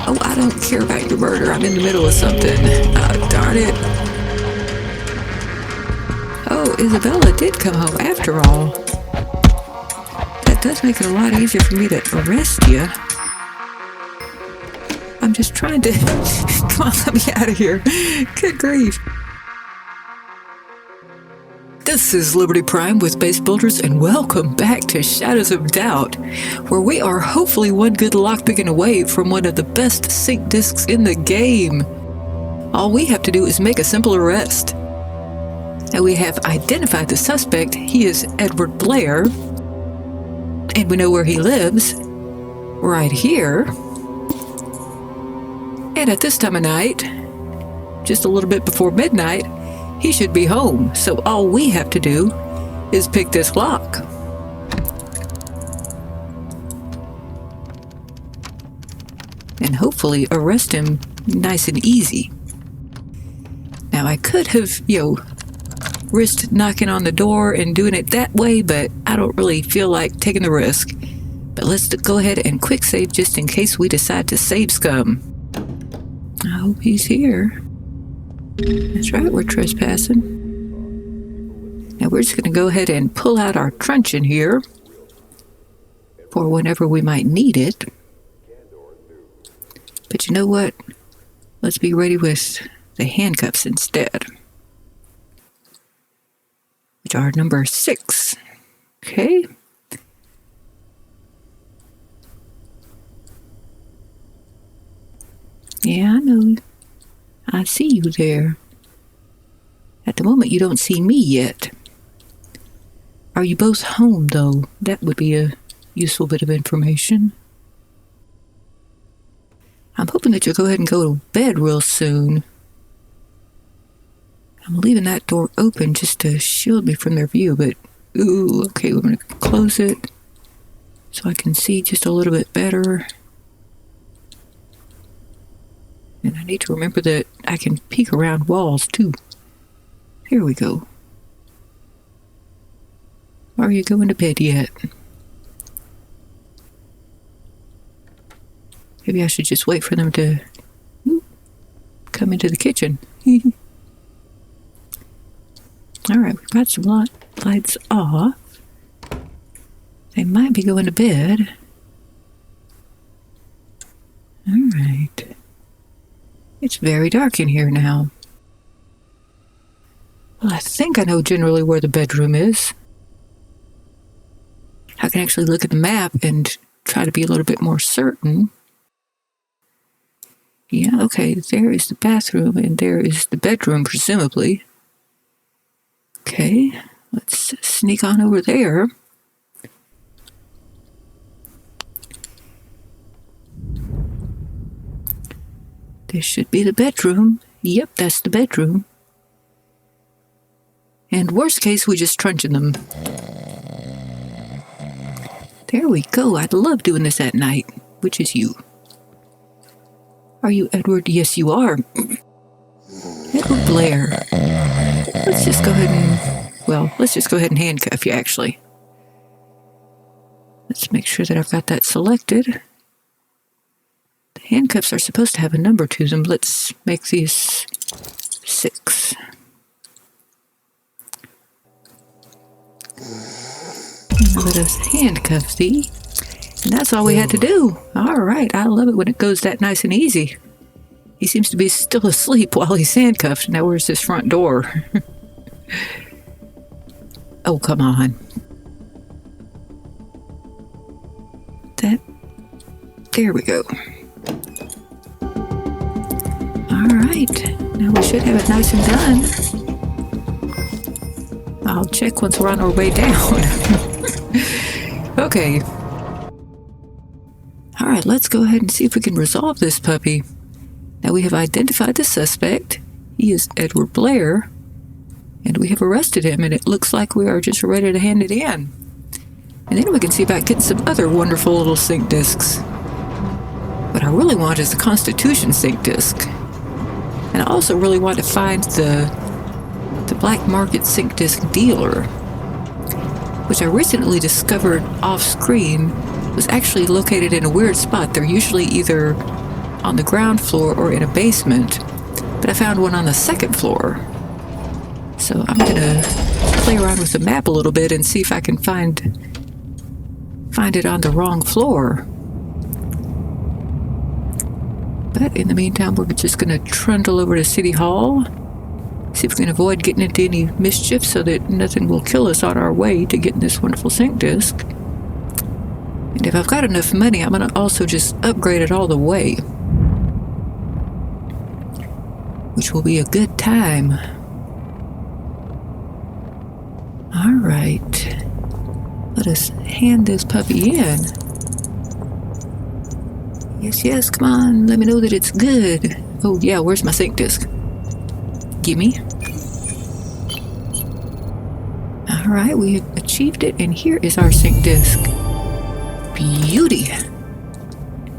Oh, I don't care about your murder. I'm in the middle of something. Darn it. Oh, Isabella did come home after all. That does make it a lot easier for me to arrest you. I'm just trying to... Come on, let me out of here. Good grief. This is Liberty Prime with Base Builders, and welcome back to Shadows of Doubt, where we are hopefully one good lockpicking away from one of the best sync discs in the game. All we have to do is make a simple arrest. And we have identified the suspect. He is Edward Blair, and we know where he lives, right here. And at this time of night, just a little bit before midnight, he should be home. So all we have to do is pick this lock. And hopefully arrest him nice and easy. Now I could have, risked knocking on the door and doing it that way, but I don't really feel like taking the risk. But let's go ahead and quick save just in case we decide to save scum. I hope he's here. That's right, we're trespassing. Now we're just going to go ahead and pull out our truncheon here for whenever we might need it. But you know what? Let's be ready with the handcuffs instead, which are number 6. Okay. Yeah, I know. I see you there. At the moment, you don't see me yet. Are you both home, though? That would be a useful bit of information. I'm hoping that you'll go ahead and go to bed real soon. I'm leaving that door open just to shield me from their view, but... Ooh, okay, we're going to close it so I can see just a little bit better. And I need to remember that I can peek around walls, too. Here we go. Are you going to bed yet? Maybe I should just wait for them to come into the kitchen. Alright, we've got some lights off. They might be going to bed. Alright. It's very dark in here now. Well, I think I know generally where the bedroom is. I can actually look at the map and try to be a little bit more certain. Yeah, okay, there is the bathroom and there is the bedroom, presumably. Okay, let's sneak on over there. This should be the bedroom. Yep, that's the bedroom. And worst case, we just truncheon them. There we go. I'd love doing this at night. Which is you? Are you Edward? Yes, you are. Edward Blair. Let's just go ahead and handcuff you, actually. Let's make sure that I've got that selected. The handcuffs are supposed to have a number to them. Let's make these 6. Let us handcuff thee. And that's all we had to do. Alright, I love it when it goes that nice and easy. He seems to be still asleep while he's handcuffed. Now where's this front door? Oh, come on. There we go. Alright, now we should have it nice and done. I'll check once we're on our way down. Okay. Alright, let's go ahead and see if we can resolve this puppy. Now we have identified the suspect. He is Edward Blair. And we have arrested him, and it looks like we are just ready to hand it in. And then we can see about getting some other wonderful little sync discs. What I really want is the Constitution sync disc. And I also really want to find the black market sync disc dealer, which I recently discovered off screen was actually located in a weird spot. They're usually either on the ground floor or in a basement, but I found one on the second floor. So I'm gonna play around with the map a little bit and see if I can find it on the wrong floor. But in the meantime, we're just gonna trundle over to City Hall, see if we can avoid getting into any mischief so that nothing will kill us on our way to getting this wonderful sync disk. And if I've got enough money, I'm gonna also just upgrade it all the way, which will be a good time. All right, let us hand this puppy in. Yes, come on, let me know that it's good. Oh yeah, where's my sync disk? Gimme. All right, we have achieved it, and here is our sync disk. Beauty.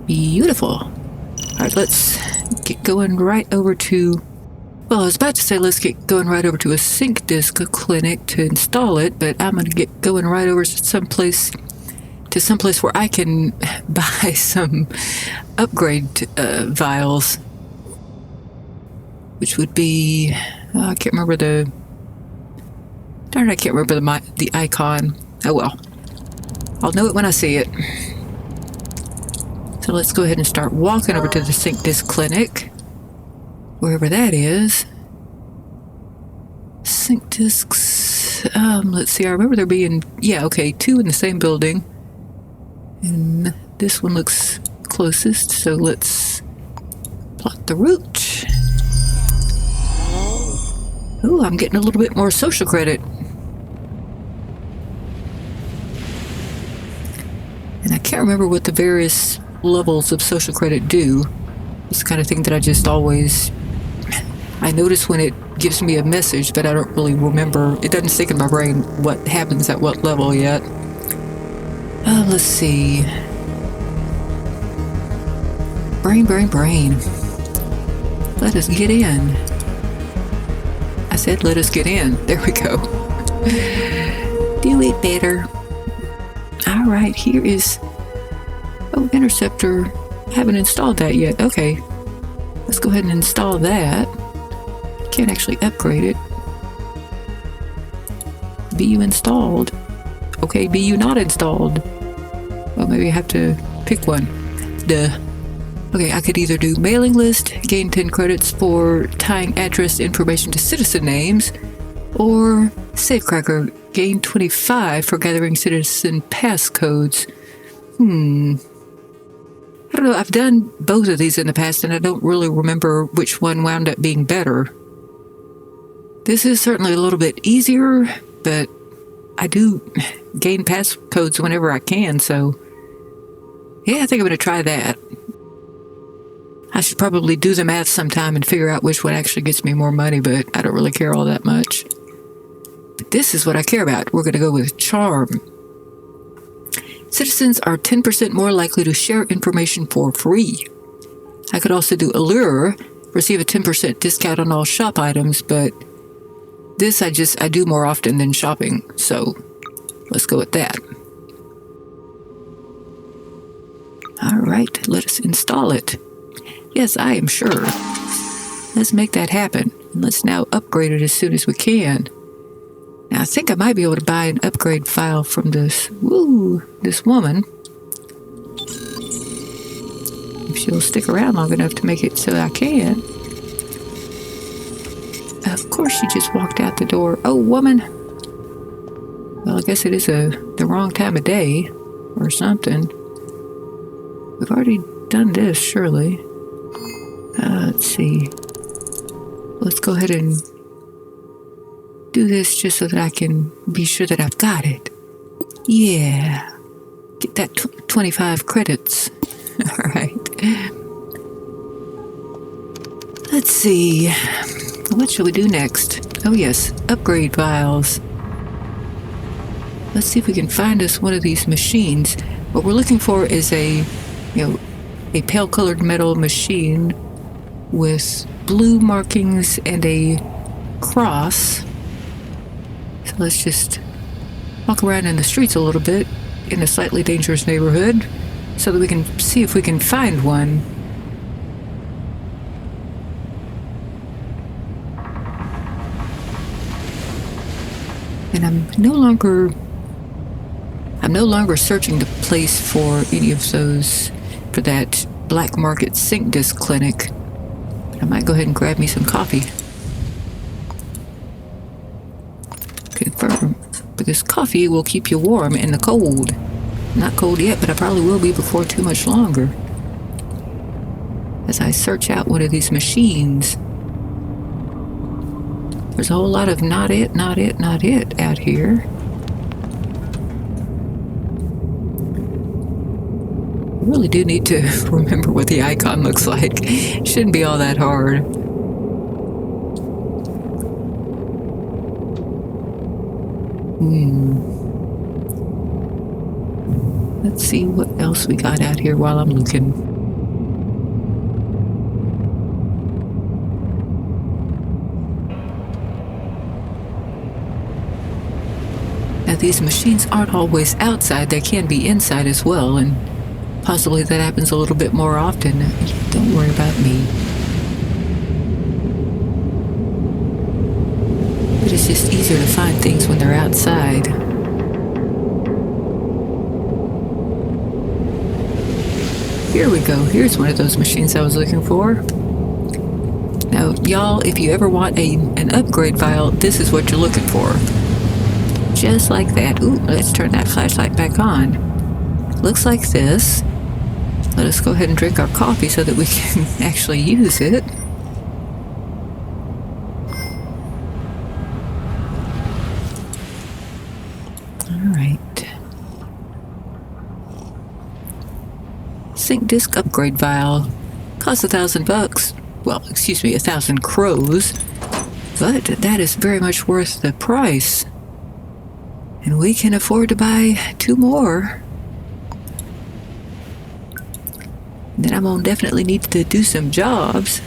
Beautiful. All right, let's get going right over to, well, I was about to say let's get going right over to a sync disk clinic to install it, but I'm going to get going right over to someplace where I can buy some upgrade vials, which would be, I can't remember the icon. Oh well, I'll know it when I see it. So let's go ahead and start walking over to the SYNCDISKS clinic, wherever that is. SYNCDISKS, let's see, I remember there being, yeah, okay, 2 in the same building. And this one looks closest, so let's plot the route. Oh, I'm getting a little bit more social credit. And I can't remember what the various levels of social credit do. It's the kind of thing that I just always, I notice when it gives me a message, but I don't really remember. It doesn't stick in my brain what happens at what level yet. Let's see. Brain. Let us get in. I said let us get in. There we go. Do it better. Alright, here is... Oh, Interceptor. I haven't installed that yet. Okay. Let's go ahead and install that. Can't actually upgrade it. BU installed. Okay, BU not installed. Well, maybe I have to pick one. Duh. Okay, I could either do mailing list, gain 10 credits for tying address information to citizen names, or Safecracker, gain 25 for gathering citizen passcodes. I don't know, I've done both of these in the past, and I don't really remember which one wound up being better. This is certainly a little bit easier, but I do gain passcodes whenever I can, so yeah, I think I'm going to try that. I should probably do the math sometime and figure out which one actually gets me more money, but I don't really care all that much. But this is what I care about. We're going to go with Charm. Citizens are 10% more likely to share information for free. I could also do Allure, receive a 10% discount on all shop items, but this I do more often than shopping, so let's go with that. Alright, let us install it. Yes, I am sure. Let's make that happen. And let's now upgrade it as soon as we can. Now, I think I might be able to buy an upgrade file from this woman. If she'll stick around long enough to make it so I can. Of course, she just walked out the door. Oh, woman. Well, I guess it is the wrong time of day or something. We've already done this, surely. Let's see. Let's go ahead and do this just so that I can be sure that I've got it. Yeah. Get that 25 credits. All right. Let's see. What shall we do next? Oh, yes. Upgrade files. Let's see if we can find us one of these machines. What we're looking for is a pale-colored metal machine with blue markings and a cross. So let's just walk around in the streets a little bit in a slightly dangerous neighborhood so that we can see if we can find one. And I'm no longer searching the place for any of those, for that black market sync disk clinic. But I might go ahead and grab me some coffee. Confirm, because coffee will keep you warm in the cold. Not cold yet, but I probably will be before too much longer. As I search out one of these machines. There's a whole lot of not it, not it, not it out here. I really do need to remember what the icon looks like. It shouldn't be all that hard. Let's see what else we got out here while I'm looking. Now, these machines aren't always outside, they can be inside as well, and possibly that happens a little bit more often. Don't worry about me. But it's just easier to find things when they're outside. Here we go. Here's one of those machines I was looking for. Now, y'all, if you ever want an upgrade vial, this is what you're looking for. Just like that. Ooh, let's turn that flashlight back on. Looks like this. Let us go ahead and drink our coffee so that we can actually use it. Alright. Sync disk upgrade vial. Costs $1,000. Well, excuse me, 1,000 crows. But that is very much worth the price. And we can afford to buy 2 more. Then I'm gonna definitely need to do some jobs.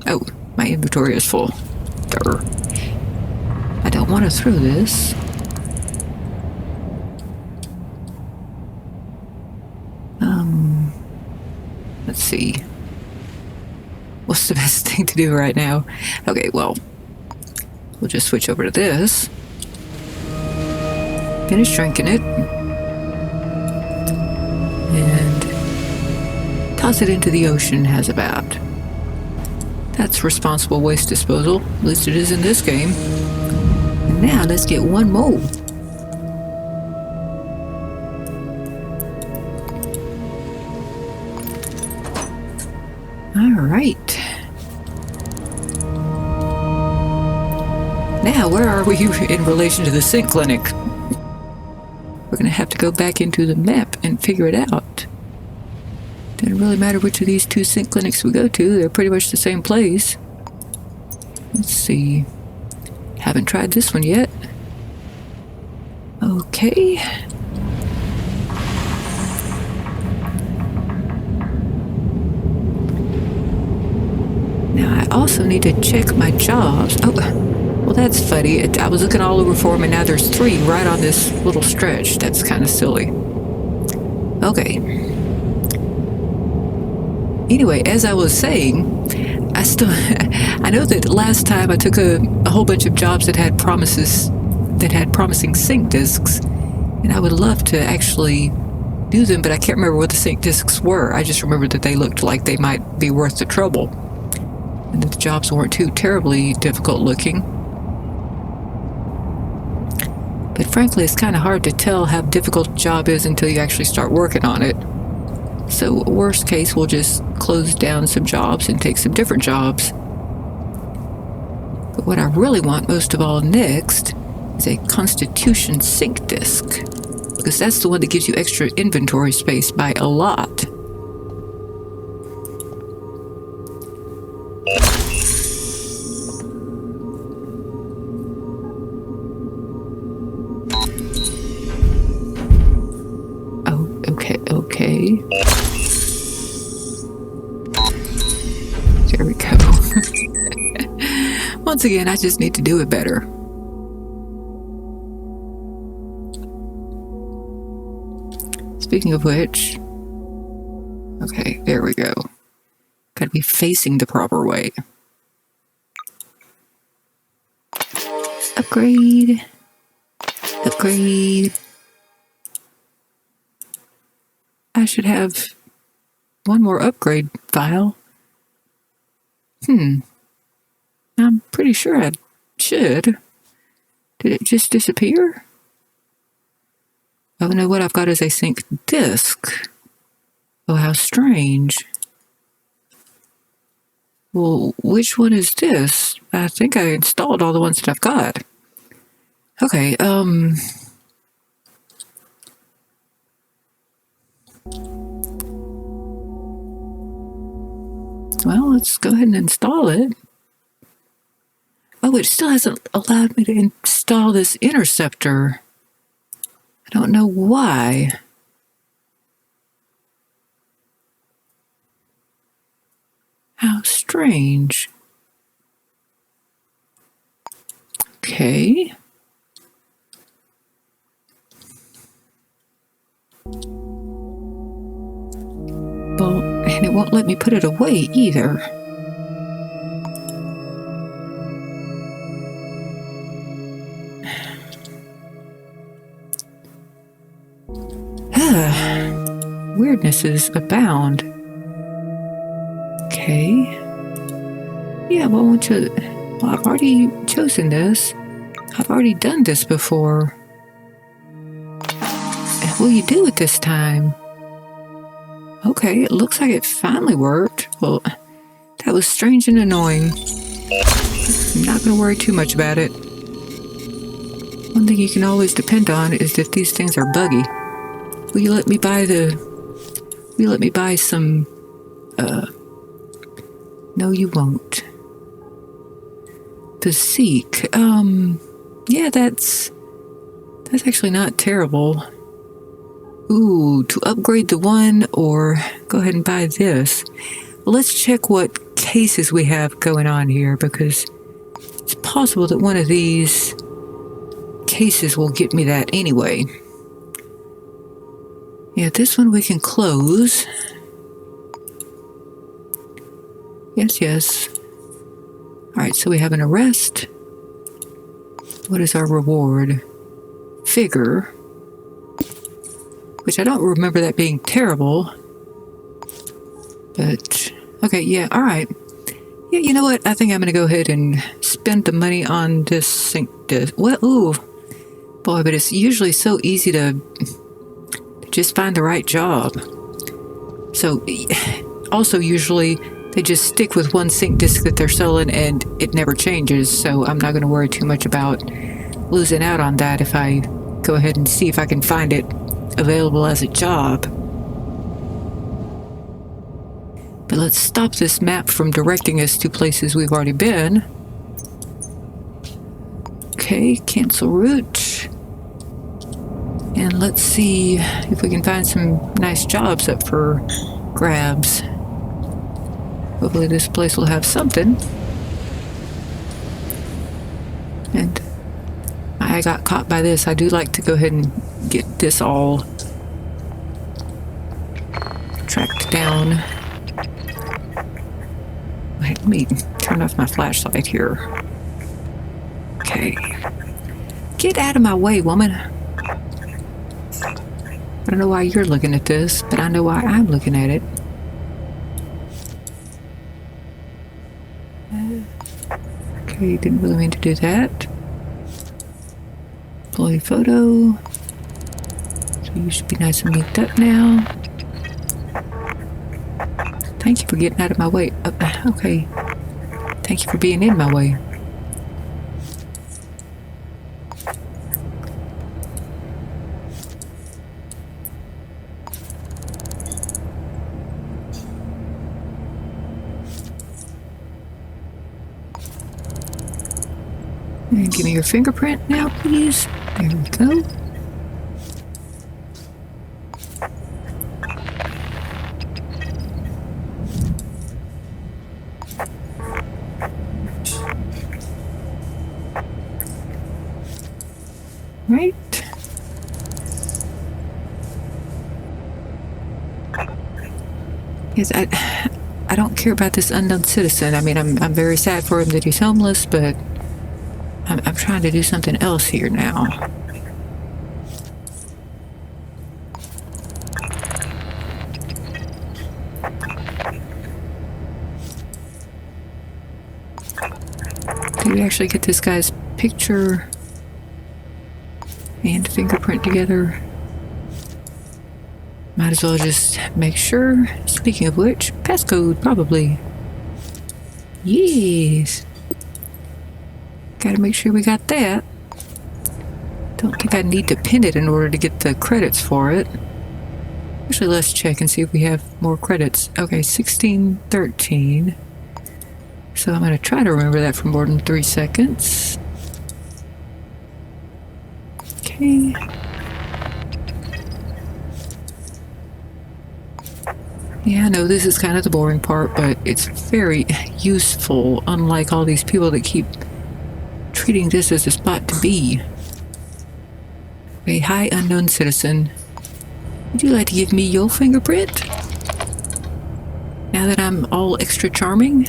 Oh, my inventory is full. Durr. I don't want to throw this. Let's see. What's the best thing to do right now? Okay, well, we'll just switch over to this. Finish drinking it. And toss it into the ocean, has about. That's responsible waste disposal. At least it is in this game. And now let's get one more. Alright. Now, where are we in relation to the sync clinic? We're going to have to go back into the map and figure it out. Doesn't really matter which of these 2 sync clinics we go to. They're pretty much the same place. Let's see. Haven't tried this one yet. Okay. Now, I also need to check my jobs. Oh, well, that's funny. I was looking all over for them, and now there's 3 right on this little stretch. That's kind of silly. Okay. Anyway, as I was saying, I know that last time I took a whole bunch of jobs that had promising sync disks, and I would love to actually do them, but I can't remember what the sync disks were. I just remember that they looked like they might be worth the trouble, and that the jobs weren't too terribly difficult looking. But frankly, it's kind of hard to tell how difficult a job is until you actually start working on it. So worst case, we'll just close down some jobs and take some different jobs. But what I really want most of all next is a Constitution sync disk, because that's the one that gives you extra inventory space by a lot. Okay. There we go. Once again, I just need to do it better. Speaking of which, okay, there we go. Gotta be facing the proper way. Upgrade. Upgrade. I should have one more upgrade file. I'm pretty sure I should. Did it just disappear? Oh no, what I've got is a sync disk. Oh, how strange. Well, which one is this? I think I installed all the ones that I've got. Okay, well, let's go ahead and install it. Oh, it still hasn't allowed me to install this interceptor. I don't know why. How strange. Okay. Well, and it won't let me put it away either. Weirdnesses abound. Okay. Yeah, well, I've already chosen this. I've already done this before. What will you do it this time? Okay, it looks like it finally worked. Well, that was strange and annoying. I'm not going to worry too much about it. One thing you can always depend on is that these things are buggy. Will you let me buy some, no you won't. The Seek, yeah, that's actually not terrible. Ooh, to upgrade the one or go ahead and buy this. Well, let's check what cases we have going on here because it's possible that one of these cases will get me that anyway. Yeah, this one we can close. Yes. Alright, so we have an arrest. What is our reward? Figure. Which I don't remember that being terrible. But, okay, yeah, alright. Yeah, you know what? I think I'm going to go ahead and spend the money on this sync disk. Well, ooh. Boy, but it's usually so easy to just find the right job. So, also usually they just stick with one sync disk that they're selling and it never changes. So I'm not going to worry too much about losing out on that if I go ahead and see if I can find it available as a job. But let's stop this map from directing us to places we've already been. Okay, cancel route. And let's see if we can find some nice jobs up for grabs. Hopefully this place will have something. And I got caught by this. I do like to go ahead and get this all tracked down. Wait, let me turn off my flashlight here. Okay. Get out of my way, woman. I don't know why you're looking at this, but I know why I'm looking at it. Okay, didn't really mean to do that. Employee photo. So you should be nice and linked up now. Thank you for getting out of my way. Okay. Thank you for being in my way. And give me your fingerprint now, please. There we go. Right. Yes, I don't care about this unknown citizen. I mean, I'm very sad for him that he's homeless, but I'm trying to do something else here now. Did we actually get this guy's picture and fingerprint together? Might as well just make sure. Speaking of which, passcode, probably. Yes. Gotta make sure we got that. Don't think I need to pin it in order to get the credits for it. Actually, let's check and see if we have more credits. Okay, 1613. So I'm going to try to remember that for more than 3 seconds. Okay. Yeah, I know this is kind of the boring part, but it's very useful, unlike all these people that keep treating this as a spot to be. A hi, unknown citizen. Would you like to give me your fingerprint? Now that I'm all extra charming?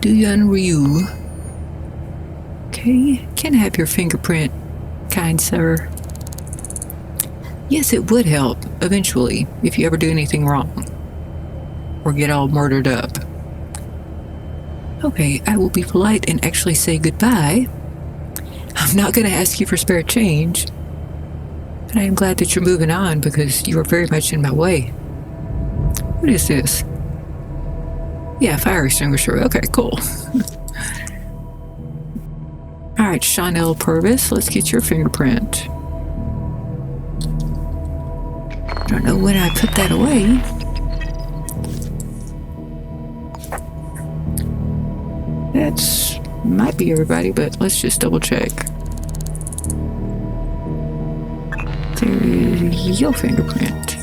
Do you unreal? Okay, can I have your fingerprint, kind sir? Yes, it would help, eventually, if you ever do anything wrong. Or get all murdered up. Okay, I will be polite and actually say goodbye. I'm not going to ask you for spare change. But I am glad that you're moving on because you are very much in my way. What is this? Yeah, fire extinguisher. Okay, cool. Alright, Chanel Purvis, let's get your fingerprint. I don't know when I put that away. That's might be everybody, but let's just double check. There is your fingerprint.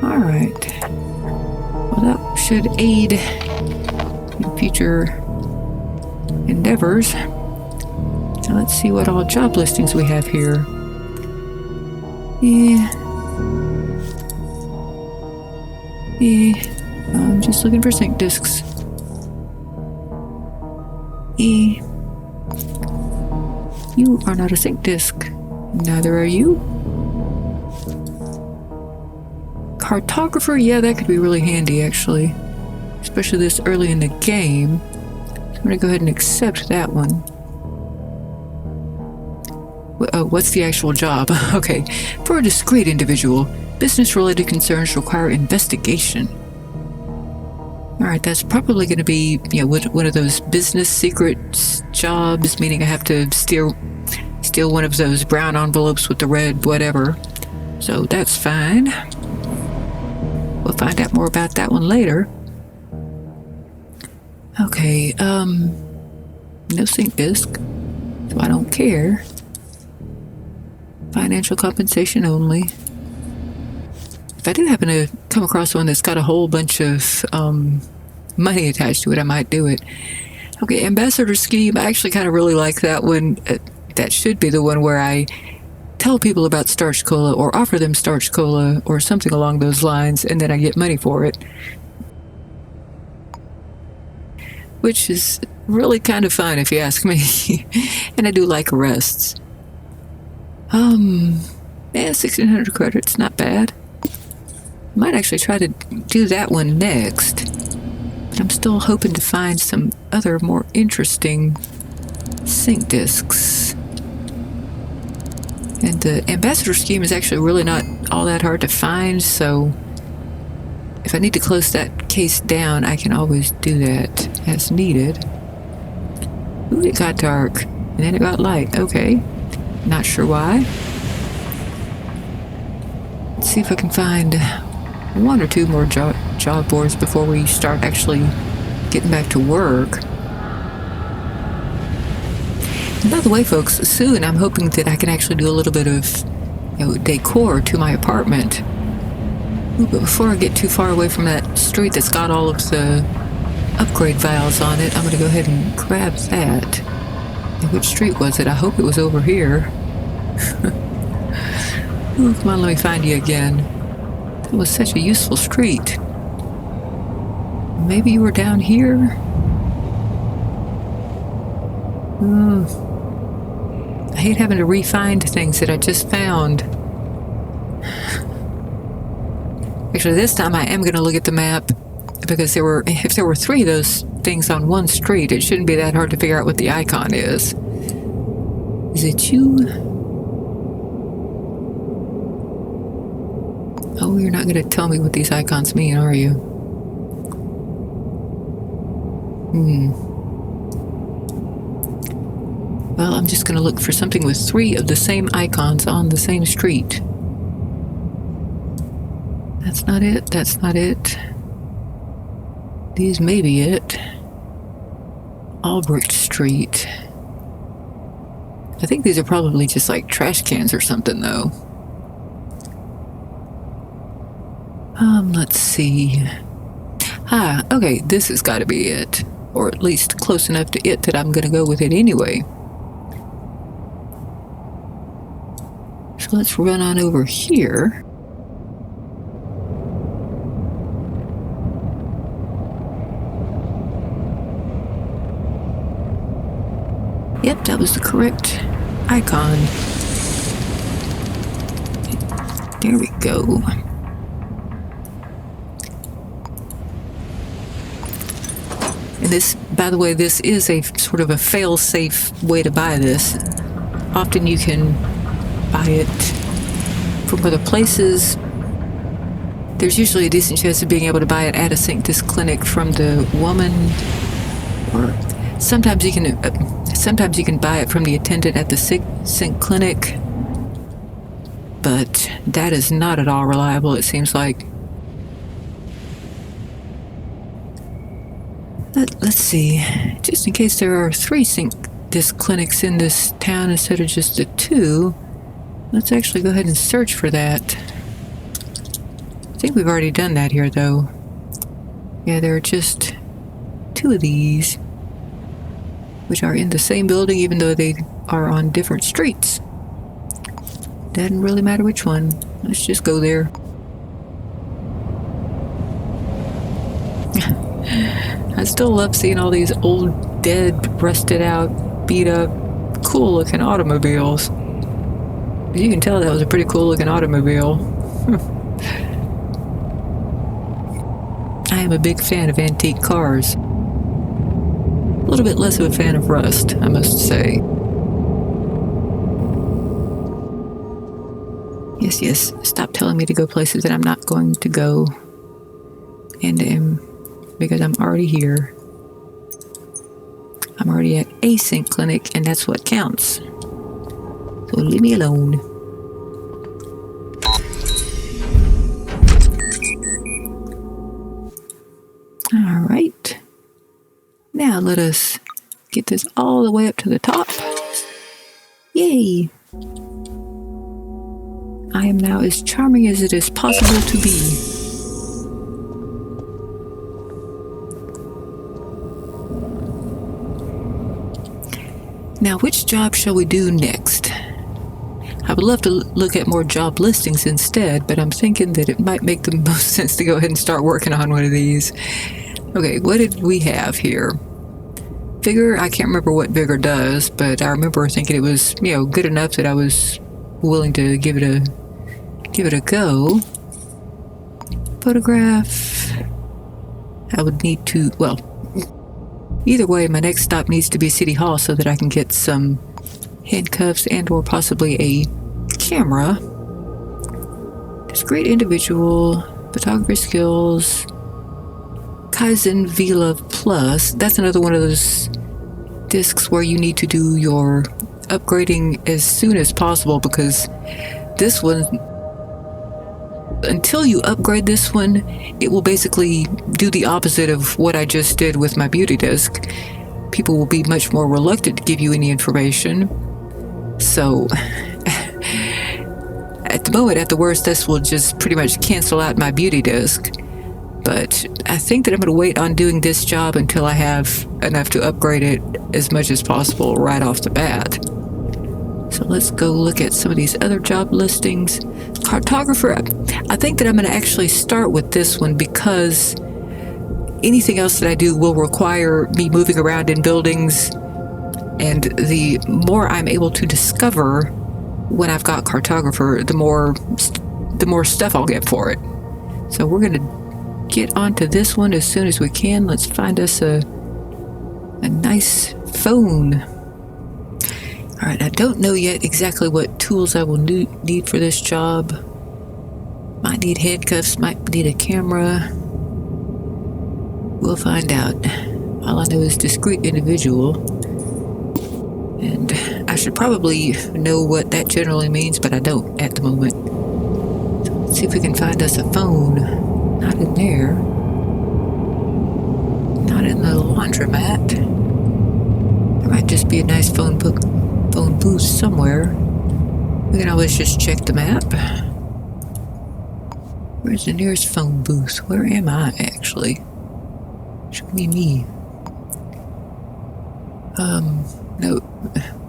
Alright. Well, that should aid in future endeavors. So let's see what all job listings we have here. I'm just looking for SYNCDISKS. You are not a SYNCDISK. Neither are you. Cartographer, yeah, that could be really handy, actually. Especially this early in the game. So I'm going to go ahead and accept that one. What's the actual job? Okay. For a discreet individual, business-related concerns require investigation. Alright, that's probably going to be, one of those business secrets jobs, meaning I have to steal one of those brown envelopes with the red whatever. So that's fine. We'll find out more about that one later. Okay, no SYNCDISK, so I don't care. Financial compensation only. If I do happen to come across one that's got a whole bunch of money attached to it, I might do it. Okay, ambassador scheme. I actually kind of really like that one. That should be the one where I tell people about starch cola or offer them starch cola or something along those lines, and then I get money for it. Which is really kind of fun if you ask me. And I do like arrests. Yeah, 1,600 credits, not bad. Might actually try to do that one next. But I'm still hoping to find some other more interesting SYNCDISKS. And the ambassador scheme is actually really not all that hard to find, so if I need to close that case down, I can always do that as needed. Ooh, it got dark, and then it got light. Okay, not sure why. Let's see if I can find one or two more job boards before we start actually getting back to work. And by the way, folks, soon I'm hoping that I can actually do a little bit of decor to my apartment. Ooh, but before I get too far away from that street that's got all of the upgrade vials on it, I'm going to go ahead and grab that. And which street was it? I hope it was over here. Ooh, come on, let me find you again. That was such a useful street. Maybe you were down here? I hate having to re-find things that I just found. Actually, this time I am going to look at the map, because if there were 3 of those things on one street, it shouldn't be that hard to figure out what the icon is. Is it you? Oh, you're not going to tell me what these icons mean, are you? Well, I'm just going to look for something with 3 of the same icons on the same street. That's not it. That's not it. These may be it. Albrecht Street. I think these are probably just like trash cans or something, though. Let's see. Okay, this has got to be it. Or at least close enough to it that I'm going to go with it anyway. So let's run on over here. Yep, that was the correct icon. There we go. And this, by the way, this is a sort of a fail-safe way to buy this. Often you can buy it from other places. There's usually a decent chance of being able to buy it at a SYNCDISKS clinic from the woman, or sometimes you can buy it from the attendant at the sync clinic, but that is not at all reliable, it seems like. Let's see, just in case there are 3 SYNCDISKS clinics in this town instead of just the 2, let's actually go ahead and search for that. I think we've already done that here, though. Yeah, there are just 2 of these, which are in the same building even though they are on different streets. Doesn't really matter which one. Let's just go there. I still love seeing all these old, dead, rusted out, beat up, cool looking automobiles. You can tell that was a pretty cool looking automobile. I am a big fan of antique cars. A little bit less of a fan of rust, I must say. Yes, stop telling me to go places that I'm not going to go. And because I'm already here. I'm already at a sync clinic, and that's what counts. So leave me alone. All right. Now let us get this all the way up to the top. Yay! I am now as charming as it is possible to be. Now, which job shall we do next? I would love to look at more job listings instead, but I'm thinking that it might make the most sense to go ahead and start working on one of these. Okay, what did we have here? Vigor, I can't remember what Vigor does, but I remember thinking it was, good enough that I was willing to give it a go. Photograph. I would need to, either way, my next stop needs to be City Hall so that I can get some handcuffs and or possibly a camera. Discreet individual, photography skills, Kaizen VLove Plus. That's another one of those discs where you need to do your upgrading as soon as possible, because this one, until you upgrade this one, it will basically do the opposite of what I just did with my beauty disc. People will be much more reluctant to give you any information. So at the moment, at the worst, this will just pretty much cancel out my beauty disc. But I think that I'm going to wait on doing this job until I have enough to upgrade it as much as possible right off the bat. So let's go look at some of these other job listings. Cartographer, I think that I'm going to actually start with this one, because anything else that I do will require me moving around in buildings And the more I'm able to discover when I've got cartographer, the more stuff I'll get for it. So we're gonna get onto this one as soon as we can. Let's find us a nice phone. All right, I don't know yet exactly what tools I will need for this job. Might need handcuffs, might need a camera. We'll find out. All I know is discreet individual. And I should probably know what that generally means, but I don't at the moment. So let's see if we can find us a phone. Not in there. Not in the laundromat. There might just be a nice phone booth somewhere. We can always just check the map. Where's the nearest phone booth? Where am I, actually? Show me. No.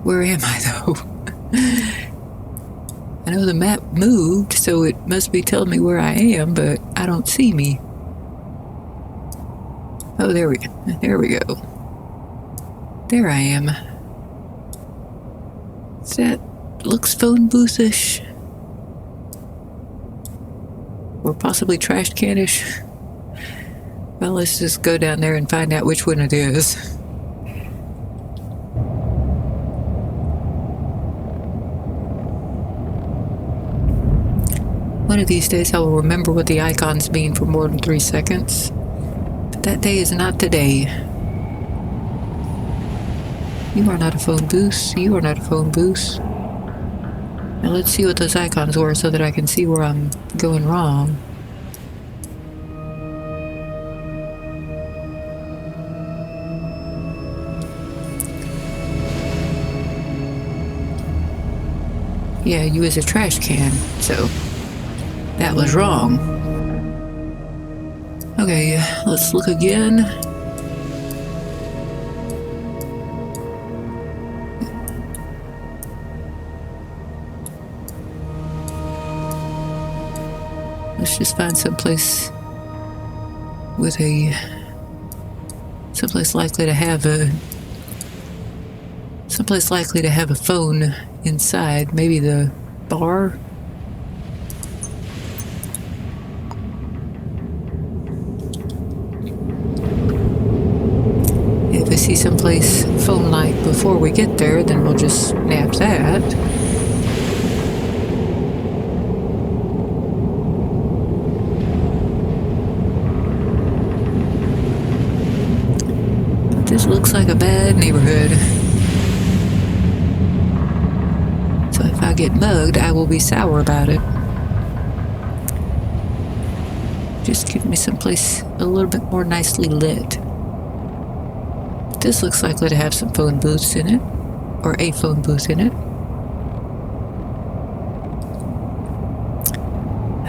Where am I, though? I know the map moved, so it must be telling me where I am, but I don't see me. Oh, there we go. There I am. That looks phone boothish. Or possibly trash canish. Well, let's just go down there and find out which one it is. One of these days I will remember what the icons mean for more than 3 seconds. But that day is not today. You are not a phone booth. You are not a phone booth. Now let's see what those icons were so that I can see where I'm going wrong. Yeah, you as a trash can, so that was wrong. Okay, let's look again. Let's just find someplace with someplace likely to have a phone inside. Maybe the bar. If we see someplace phone-like before we get there, then we'll just nab that. This looks like a bad neighborhood. So if I get mugged, I will be sour about it. Just give me someplace a little bit more nicely lit. This looks likely to have some phone booths in it, or a phone booth in it.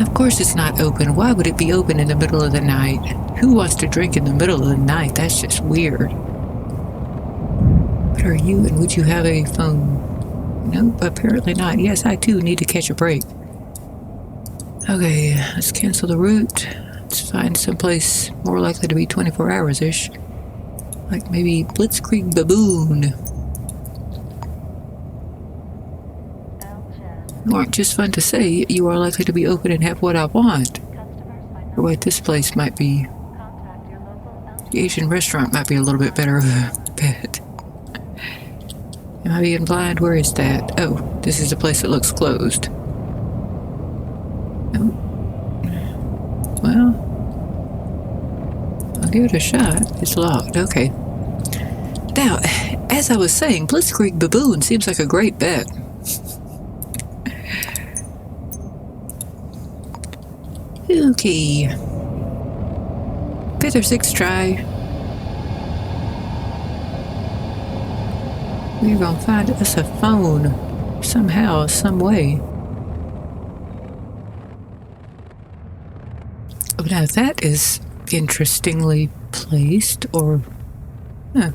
Of course it's not open. Why would it be open in the middle of the night? Who wants to drink in the middle of the night? That's just weird. What are you, and would you have a phone? Nope, apparently not. Yes, I too need to catch a break. Okay, let's cancel the route. Let's find someplace more likely to be 24 hours-ish. Like maybe Blitzkrieg Baboon. You aren't just fun to say. You are likely to be open and have what I want. Or wait, this place might be... The Asian restaurant might be a little bit better of a bet. Am I being blind? Where is that? Oh, this is a place that looks closed. Oh. Well, I'll give it a shot. It's locked. Okay. Now, as I was saying, Blitzkrieg Baboon seems like a great bet. Okay. 5th or 6th try. We're gonna find us a phone. Somehow, some way. Oh, now that is interestingly placed, or... Huh.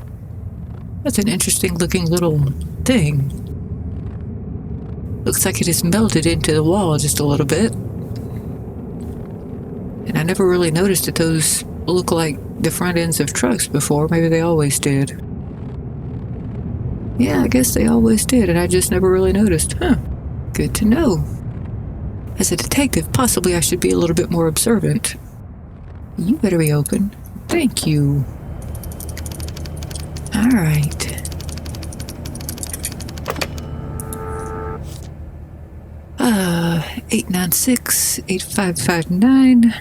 That's an interesting looking little thing. Looks like it is melted into the wall just a little bit. And I never really noticed that those look like the front ends of trucks before. Maybe they always did. Yeah, I guess they always did, and I just never really noticed. Huh. Good to know. As a detective, possibly I should be a little bit more observant. You better be open. Thank you. All right. Uh, 896-8559.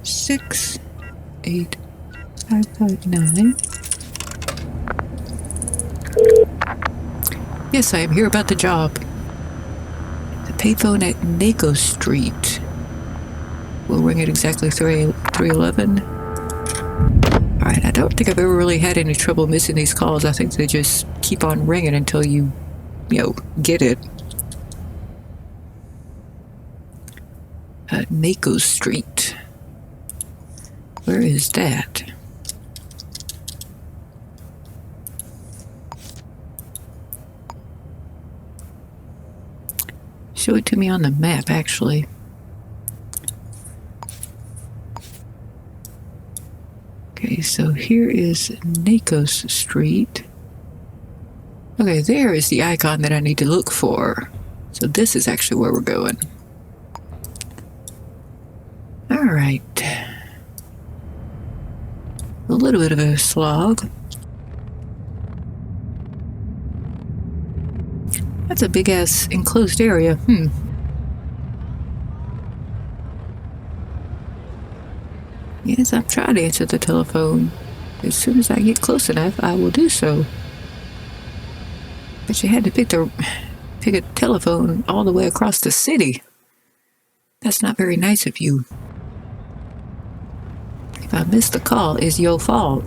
6-8559. Yes, I am here about the job. The payphone at Naco Street. We'll ring at exactly 311. Alright, I don't think I've ever really had any trouble missing these calls. I think they just keep on ringing until you get it. Naco Street. Where is that? Show it to me on the map, actually. Okay, so here is Nacos Street. Okay, there is the icon that I need to look for. So this is actually where we're going. Alright. A little bit of a slog. That's a big-ass enclosed area. Yes, I'm trying to answer the telephone. As soon as I get close enough, I will do so. But you had to pick a telephone all the way across the city. That's not very nice of you. If I missed the call, it's your fault.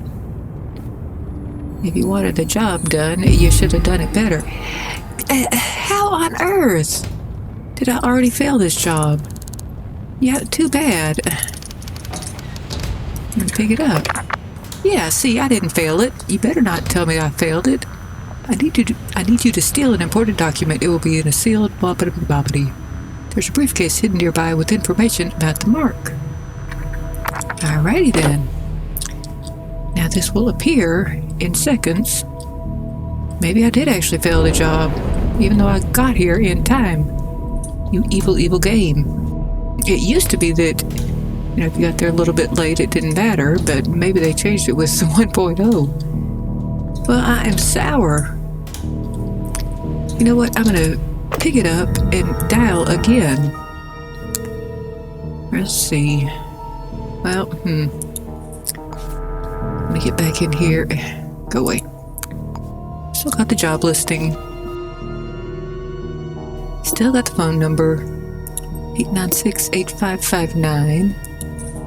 If you wanted the job done, you should have done it better. How on earth did I already fail this job? Yeah, too bad. I'm gonna pick it up. Yeah, see, I didn't fail it. You better not tell me I failed it. I need you to steal an important document. It will be in a sealed boppity. There's a briefcase hidden nearby with information about the mark. Alrighty then. Now this will appear in seconds. Maybe I did actually fail the job, even though I got here in time. You evil, evil game. It used to be that, if you got there a little bit late, it didn't matter, but maybe they changed it with 1.0. Well, I am sour. You know what? I'm gonna pick it up and dial again. Let's see. Well, Let me get back in here. Go away. Still got the job listing. Still got the phone number. 896-8559.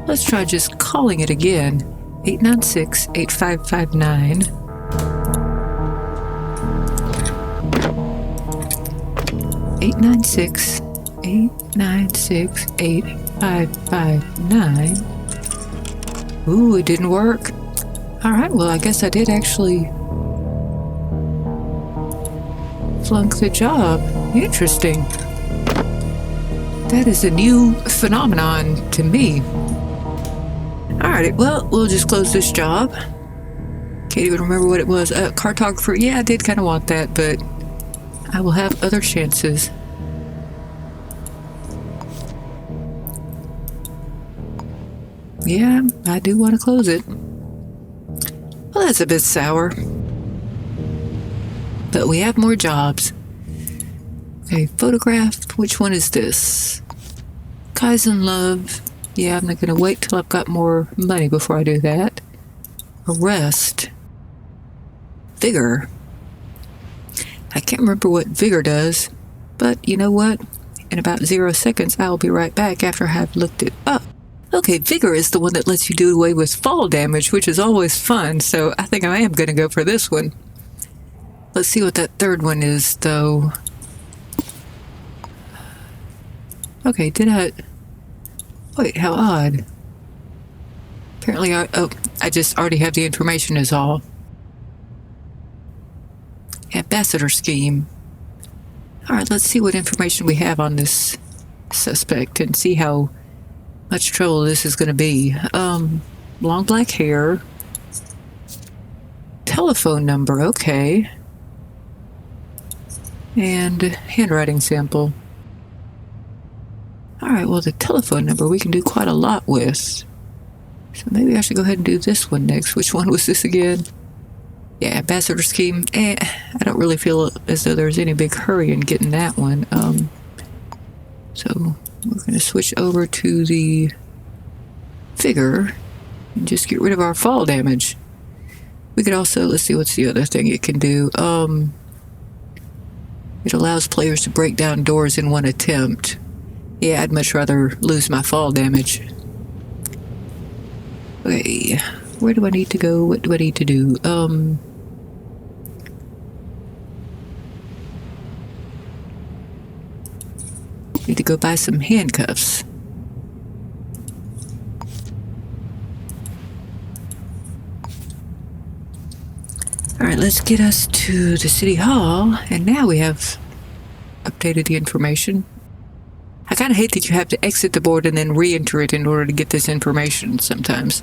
Let's try just calling it again. 896-8559. 896-8559. Ooh, it didn't work. Alright, well, I guess I did actually flunk the job. Interesting. That is a new phenomenon to me. Alright, well, we'll just close this job. Can't even remember what it was. Cartographer, yeah, I did kind of want that, but I will have other chances. Yeah, I do want to close it. Well, that's a bit sour. But we have more jobs. Okay, photograph. Which one is this? Kaizen Love. Yeah, I'm not going to wait till I've got more money before I do that. Arrest. Vigor. I can't remember what Vigor does, but you know what? In about 0 seconds, I'll be right back after I have looked it up. Okay, Vigor is the one that lets you do away with fall damage, which is always fun, so I think I am going to go for this one. Let's see what that third one is, though. Okay, did I... Wait, how odd. Apparently I just already have the information is all. Ambassador scheme. Alright, let's see what information we have on this suspect and see how much trouble this is going to be. Long black hair. telephone number, okay. And handwriting sample. Alright, well the telephone number we can do quite a lot with. So maybe I should go ahead and do this one next. Which one was this again? Yeah, ambassador scheme. I don't really feel as though there's any big hurry in getting that one. So we're going to switch over to the figure and just get rid of our fall damage. We could also, let's see, what's the other thing it can do? It allows players to break down doors in one attempt. Yeah, I'd much rather lose my fall damage. Okay, where do I need to go? What do I need to do? Need to go buy some handcuffs. Alright, let's get us to the city hall, and now we have updated the information. I kind of hate that you have to exit the board and then re-enter it in order to get this information sometimes.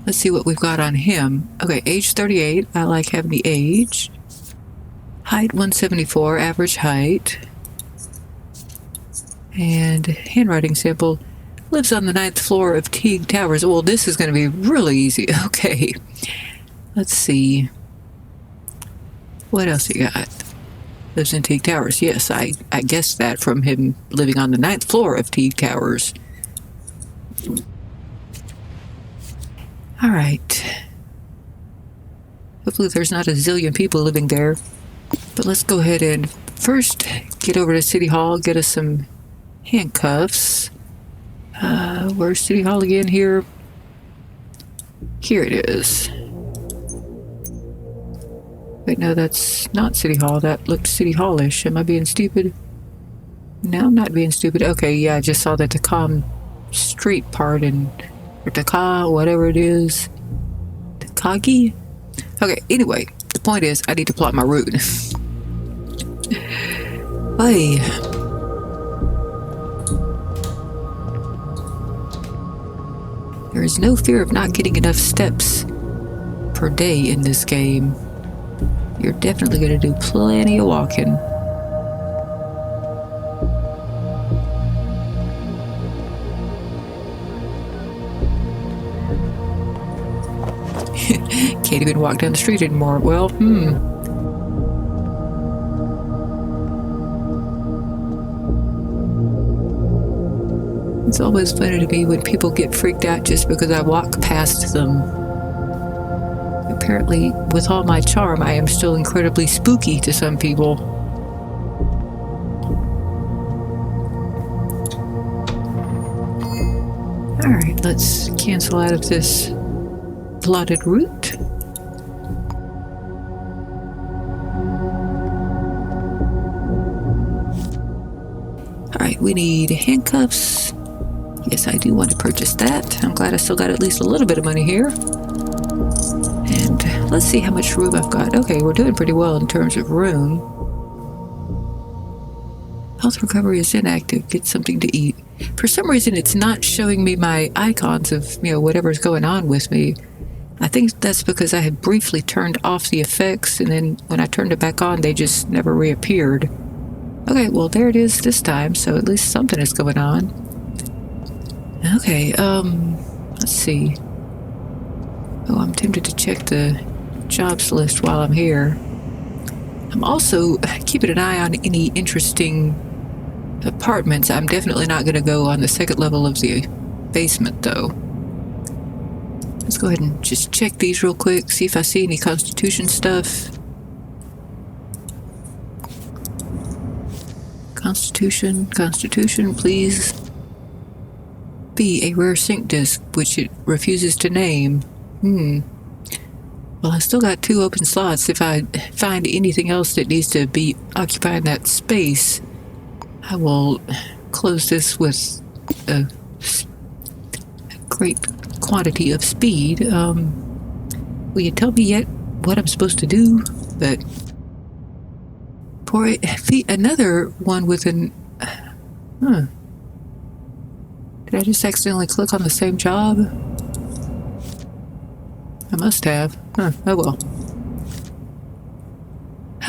Let's see what we've got on him. Okay, age 38. I like having the age. Height 174, average height. And handwriting sample. Lives on the 9th floor of Teague Towers. Well, this is going to be really easy. Okay. Let's see. What else you got? Lives in Teague Towers. Yes, I guessed that from him living on the 9th floor of Teague Towers. Alright. Hopefully there's not a zillion people living there. But let's go ahead and first get over to City Hall, get us some handcuffs. Where's City Hall again here? Here it is. Wait, no, that's not City Hall. That looked City Hall-ish. Am I being stupid? No, I'm not being stupid. Okay, yeah, I just saw the Tacom Street part or Taka, whatever it is. Takagi? Okay, anyway, the point is, I need to plot my route. Hey. There is no fear of not getting enough steps per day in this game. You're definitely going to do plenty of walking. Can't even walk down the street anymore. Well, It's always funny to me when people get freaked out just because I walk past them. Apparently, with all my charm, I am still incredibly spooky to some people. Alright, let's cancel out of this plotted route. Alright, we need handcuffs. Yes, I do want to purchase that. I'm glad I still got at least a little bit of money here. And let's see how much room I've got. Okay, we're doing pretty well in terms of room. Health recovery is inactive. Get something to eat. For some reason, it's not showing me my icons of, whatever's going on with me. I think that's because I had briefly turned off the effects, and then when I turned it back on, they just never reappeared. Okay, well, there it is this time, so at least something is going on. Okay, let's see. Oh, I'm tempted to check the jobs list while I'm here. I'm also keeping an eye on any interesting apartments. I'm definitely not going to go on the second level of the basement, though. Let's go ahead and just check these real quick, see if I see any Constitution stuff. Constitution, please. Be a rare sync disk, which it refuses to name. Well, I still got 2 open slots. If I find anything else that needs to be occupying that space, I will close this with a great quantity of speed. Will you tell me yet what I'm supposed to do? But for another one with an... Did I just accidentally click on the same job? I must have. Oh well.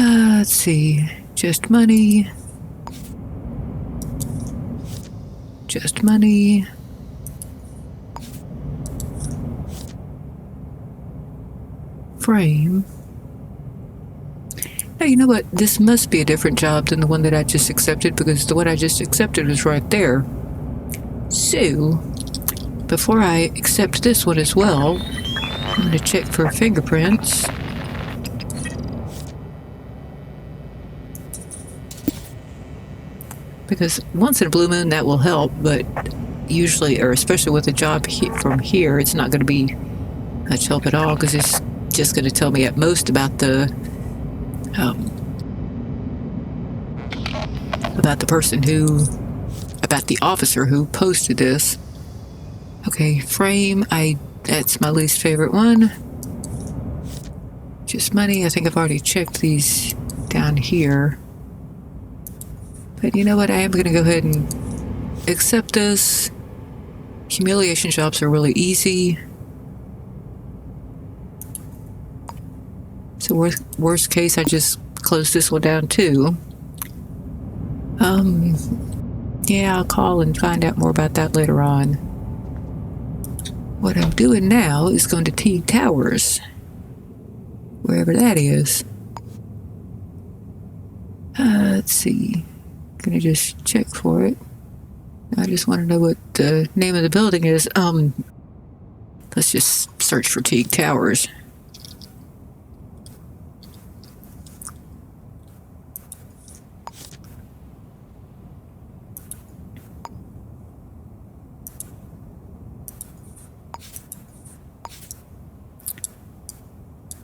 Let's see. Just money. Just money. Frame. Now, you know what? This must be a different job than the one that I just accepted, because the one I just accepted was right there. So, before I accept this one as well, I'm going to check for fingerprints. Because once in a blue moon, that will help, but usually, or especially with a job from here, it's not going to be much help at all, because it's just going to tell me at most about the about the officer who posted this. Okay, frame, that's my least favorite one. Just money, I think I've already checked these down here. But you know what, I am going to go ahead and accept this. Humiliation jobs are really easy. So worst case, I just close this one down too. Yeah, I'll call and find out more about that later on. What I'm doing now is going to T Towers, wherever that is. Let's see. Gonna just check for it. I just want to know what the name of the building is. Let's just search for Teague Towers.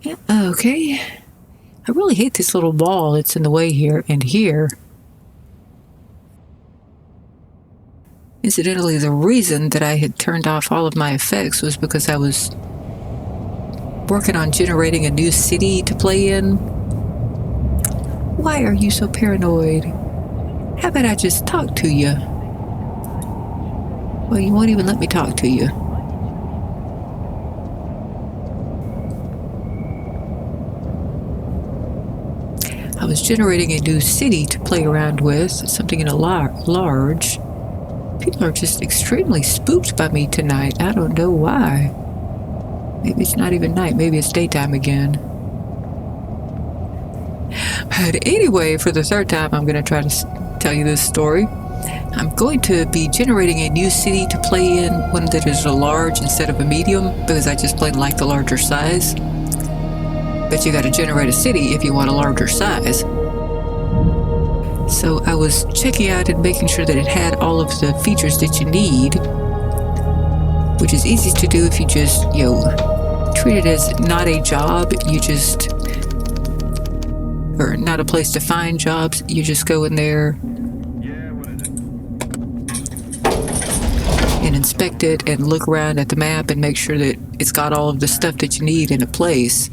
Yeah, okay. I really hate this little wall that's in the way here and here. Incidentally, the reason that I had turned off all of my effects was because I was working on generating a new city to play in. Why are you so paranoid? How about I just talk to you? Well, you won't even let me talk to you. I was generating a new city to play around with, something in a large. People are just extremely spooked by me tonight. I don't know why. Maybe it's not even night. Maybe it's daytime again. But anyway, for the third time, I'm going to try to tell you this story. I'm going to be generating a new city to play in, one that is a large instead of a medium, because I just played like the larger size. But you got to generate a city if you want a larger size. So I was checking out and making sure that it had all of the features that you need, which is easy to do if you just, treat it as not a job. Or not a place to find jobs. You just go in there and inspect it and look around at the map and make sure that it's got all of the stuff that you need in a place.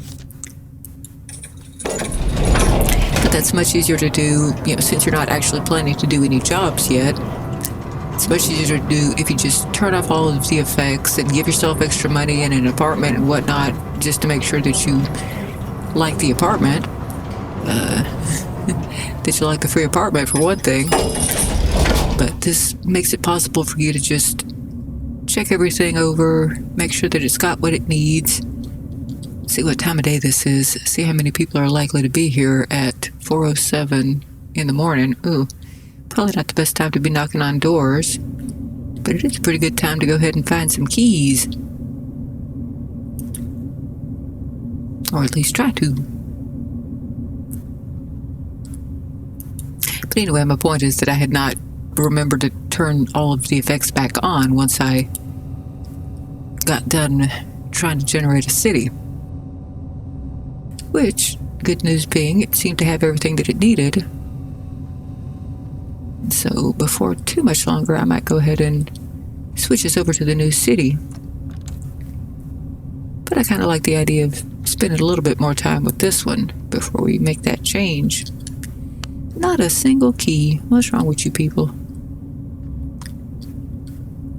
That's much easier to do, since you're not actually planning to do any jobs yet. It's much easier to do if you just turn off all of the effects and give yourself extra money in an apartment and whatnot, just to make sure that you like the apartment. That you like the free apartment, for one thing. But this makes it possible for you to just check everything over, make sure that it's got what it needs. See what time of day this is, see how many people are likely to be here at 4:07 in the morning. Ooh, probably not the best time to be knocking on doors, but it is a pretty good time to go ahead and find some keys. Or at least try to. But anyway, my point is that I had not remembered to turn all of the effects back on once I got done trying to generate a city. Which, good news being, it seemed to have everything that it needed. So before too much longer, I might go ahead and switch us over to the new city. But I kind of like the idea of spending a little bit more time with this one before we make that change. Not a single key. What's wrong with you people?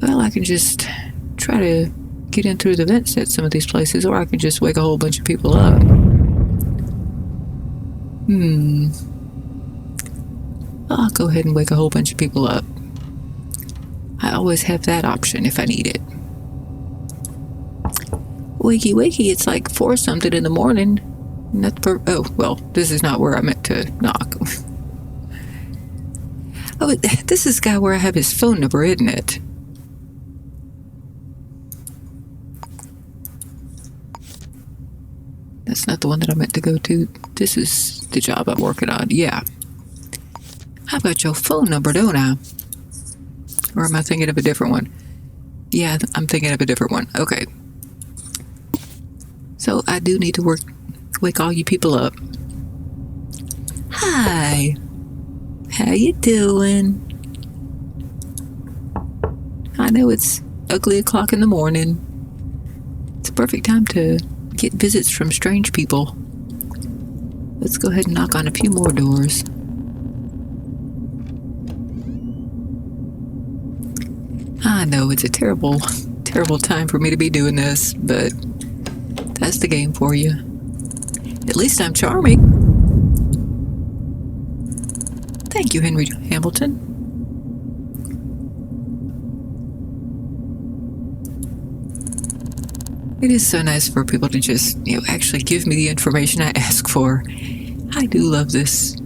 Well, I can just try to get in through the vents at some of these places, or I can just wake a whole bunch of people up. I'll go ahead and wake a whole bunch of people up. I always have that option if I need it. Wakey, wakey, it's like 4 something in the morning. Oh, well, this is not where I meant to knock. Oh, this is the guy where I have his phone number, isn't it? That's not the one that I meant to go to. This is the job I'm working on. Yeah. I've got your phone number, don't I? Or am I thinking of a different one? Yeah, I'm thinking of a different one. Okay. So I do need to wake all you people up. Hi. How you doing? I know it's ugly o'clock in the morning. It's a perfect time to get visits from strange people. Let's go ahead and knock on a few more doors. I know it's a terrible, terrible time for me to be doing this, but that's the game for you. At least I'm charming. Thank you, Henry Hamilton. It is so nice for people to just, actually give me the information I ask for. I do love this.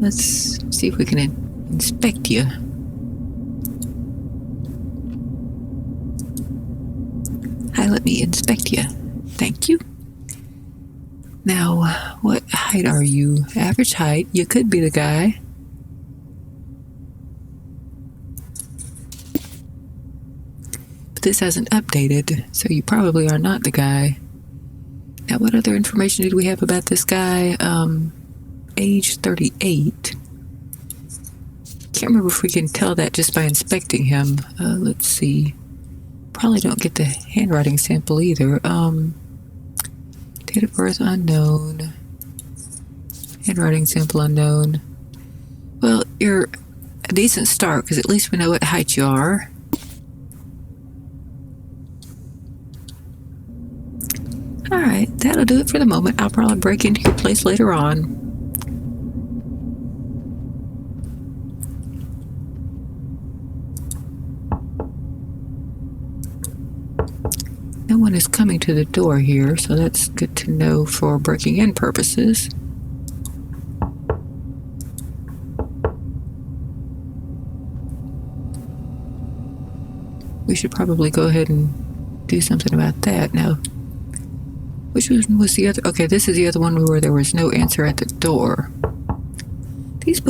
Let's see if we can inspect you. Hi, let me inspect you. Thank you. Now, what height are you? Average height. You could be the guy. But this hasn't updated, so you probably are not the guy. Now, what other information did we have about this guy? Age 38. Can't remember if we can tell that just by inspecting him. Let's see. Probably don't get the handwriting sample either. Date of birth unknown. Handwriting sample unknown. Well, you're a decent start, because at least we know what height you are. Alright, that'll do it for the moment. I'll probably break into your place later on. No one is coming to the door here, so that's good to know for breaking in purposes. We should probably go ahead and do something about that. Now, which one was the other? Okay, this is the other one where there was no answer at the door. These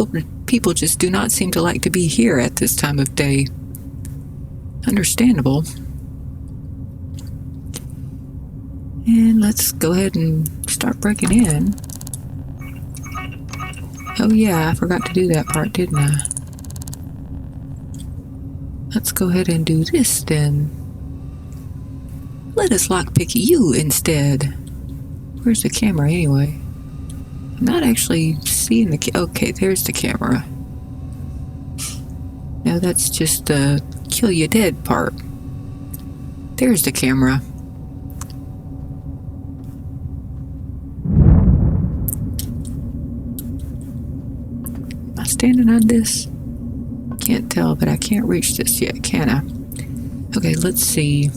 people just do not seem to like to be here at this time of day. Understandable. And let's go ahead and start breaking in. Oh yeah, I forgot to do that part, didn't I? Let's go ahead and do this then. Let us lockpick you instead. Where's the camera anyway? I'm not actually seeing the okay, there's the camera. No, that's just the kill you dead part. There's the camera. Standing on this? Can't tell, but I can't reach this yet, can I? Okay, let's see.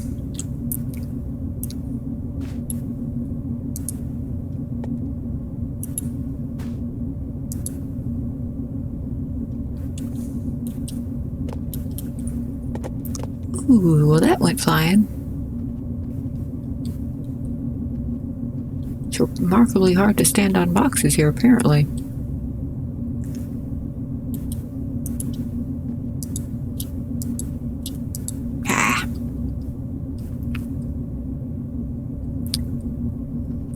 Ooh, well that went flying. It's remarkably hard to stand on boxes here, apparently.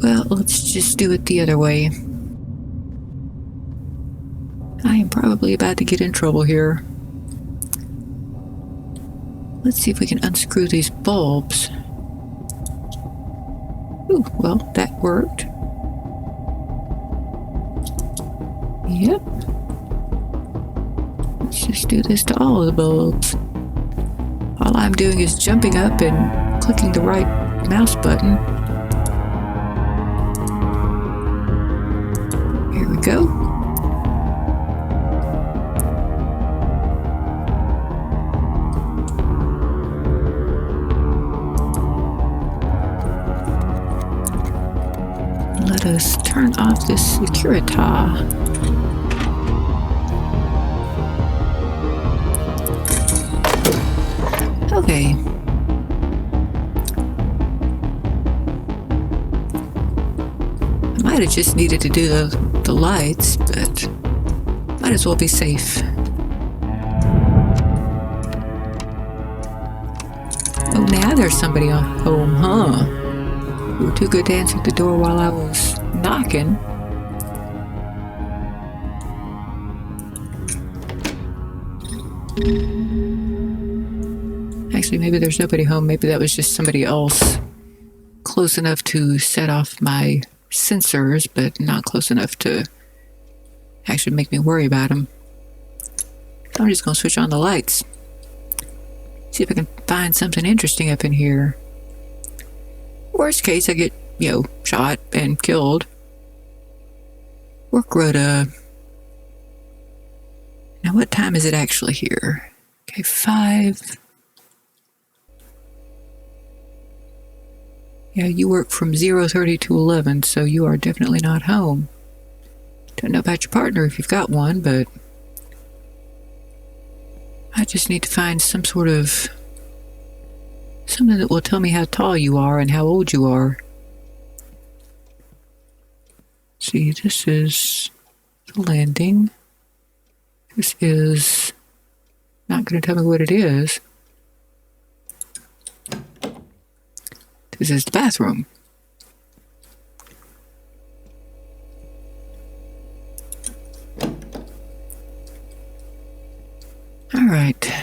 Well, let's just do it the other way. I am probably about to get in trouble here. Let's see if we can unscrew these bulbs. Ooh, well, that worked. Yep. Let's just do this to all of the bulbs. All I'm doing is jumping up and clicking the right mouse button. go. Let us turn off this Securita. Okay. I might have just needed to do the lights, but might as well be safe. Oh, now there's somebody home, huh? You were too good to answer the door while I was knocking. Actually, maybe there's nobody home. Maybe that was just somebody else close enough to set off my sensors, but not close enough to actually make me worry about them. So I'm just going to switch on the lights. See if I can find something interesting up in here. Worst case, I get, shot and killed. Work rota. Now, what time is it actually here? Okay, 5. Yeah, you work from 0:30 to 11, so you are definitely not home. Don't know about your partner if you've got one, but I just need to find some sort of something that will tell me how tall you are and how old you are. See, this is the landing. This is not going to tell me what it is. This is the bathroom. All right.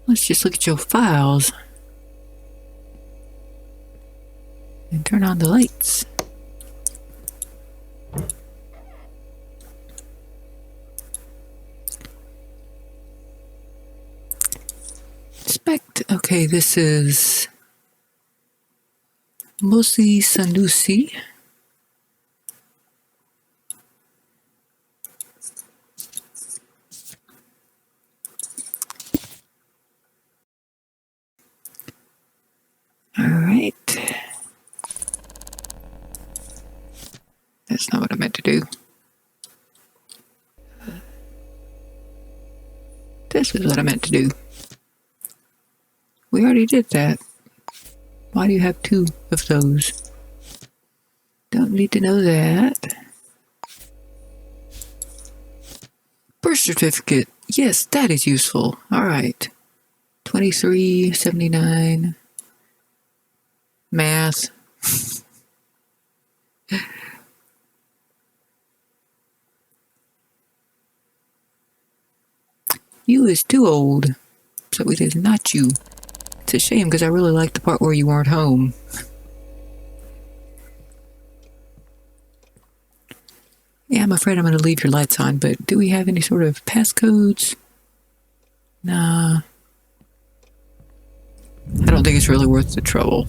Let's just look at your files and turn on the lights. Okay, this is mostly Sanusi. All right. That's not what I meant to do. This is what I meant to do. We already did that. Why do you have 2 of those? Don't need to know that. Birth certificate. Yes, that is useful. All right. 2379. Math. You is too old, so it is not you. It's a shame because I really liked the part where you weren't home. Yeah, I'm afraid I'm going to leave your lights on, but do we have any sort of passcodes? Nah. I don't think it's really worth the trouble.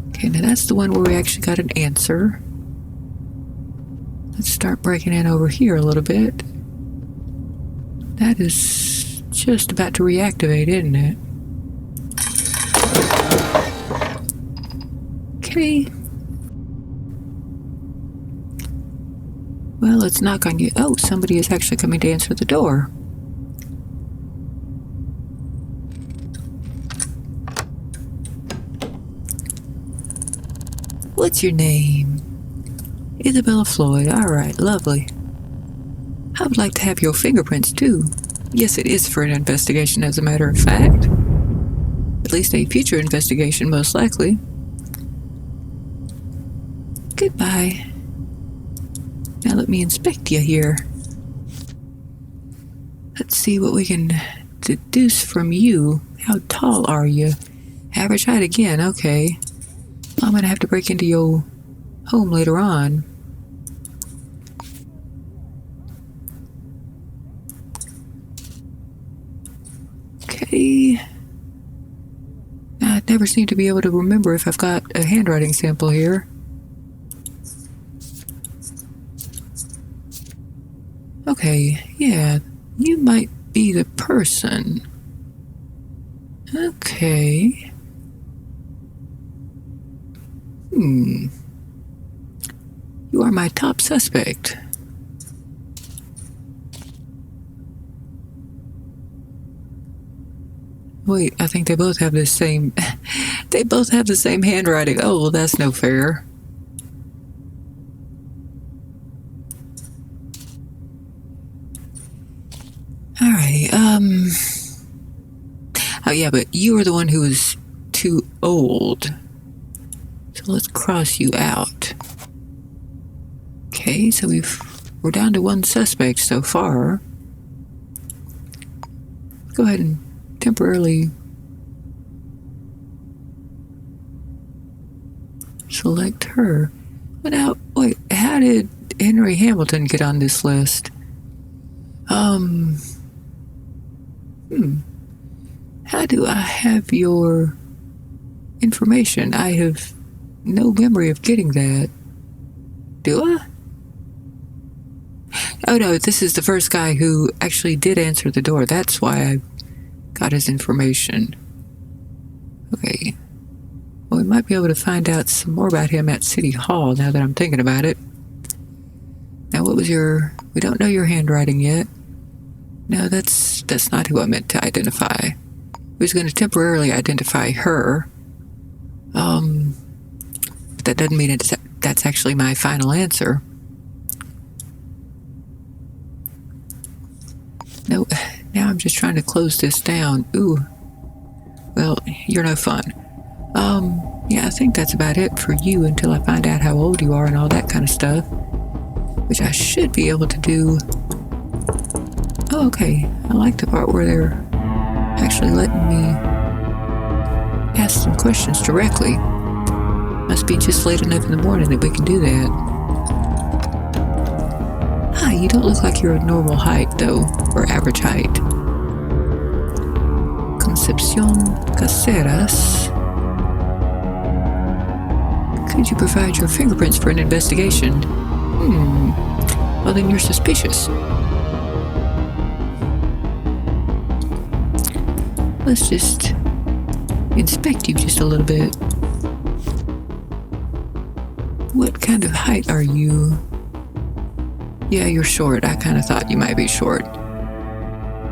Okay, now that's the one where we actually got an answer. Let's start breaking in over here a little bit. That is just about to reactivate, isn't it? Okay. Well, let's knock on you. Oh, somebody is actually coming to answer the door. What's your name? Isabella Floyd. All right, lovely. I would like to have your fingerprints, too. Yes, it is for an investigation, as a matter of fact. At least a future investigation, most likely. Goodbye. Now let me inspect you here. Let's see what we can deduce from you. How tall are you? Average height again, okay. I'm gonna have to break into your home later on. Okay. Not never seem to be able to remember if I've got a handwriting sample here. Okay, yeah, you might be the person. Okay. You are my top suspect. Wait, I think they both have the same... they both have the same handwriting. Oh, well, that's no fair. Alrighty, oh yeah, but you were the one who was too old. So let's cross you out. Okay, so we're down to one suspect so far. Go ahead and temporarily select her. But now, wait, how did Henry Hamilton get on this list? How do I have your information? I have no memory of getting that. Do I? Oh no, this is the first guy who actually did answer the door. That's why I got his information. Okay. Well, we might be able to find out some more about him at City Hall now that I'm thinking about it. Now, what was your... We don't know your handwriting yet. No, that's not who I meant to identify. I was going to temporarily identify her. But that doesn't mean that's actually my final answer. No, now I'm just trying to close this down. Ooh. Well, you're no fun. Yeah, I think that's about it for you until I find out how old you are and all that kind of stuff. Which I should be able to do. Oh, okay. I like the part where they're actually letting me ask some questions directly. Must be just late enough in the morning that we can do that. Ah, you don't look like you're a normal height, though, or average height. Concepcion Caceres. Could you provide your fingerprints for an investigation? Well, then you're suspicious. Let's just inspect you just a little bit. What kind of height are you? Yeah, you're short. I kind of thought you might be short.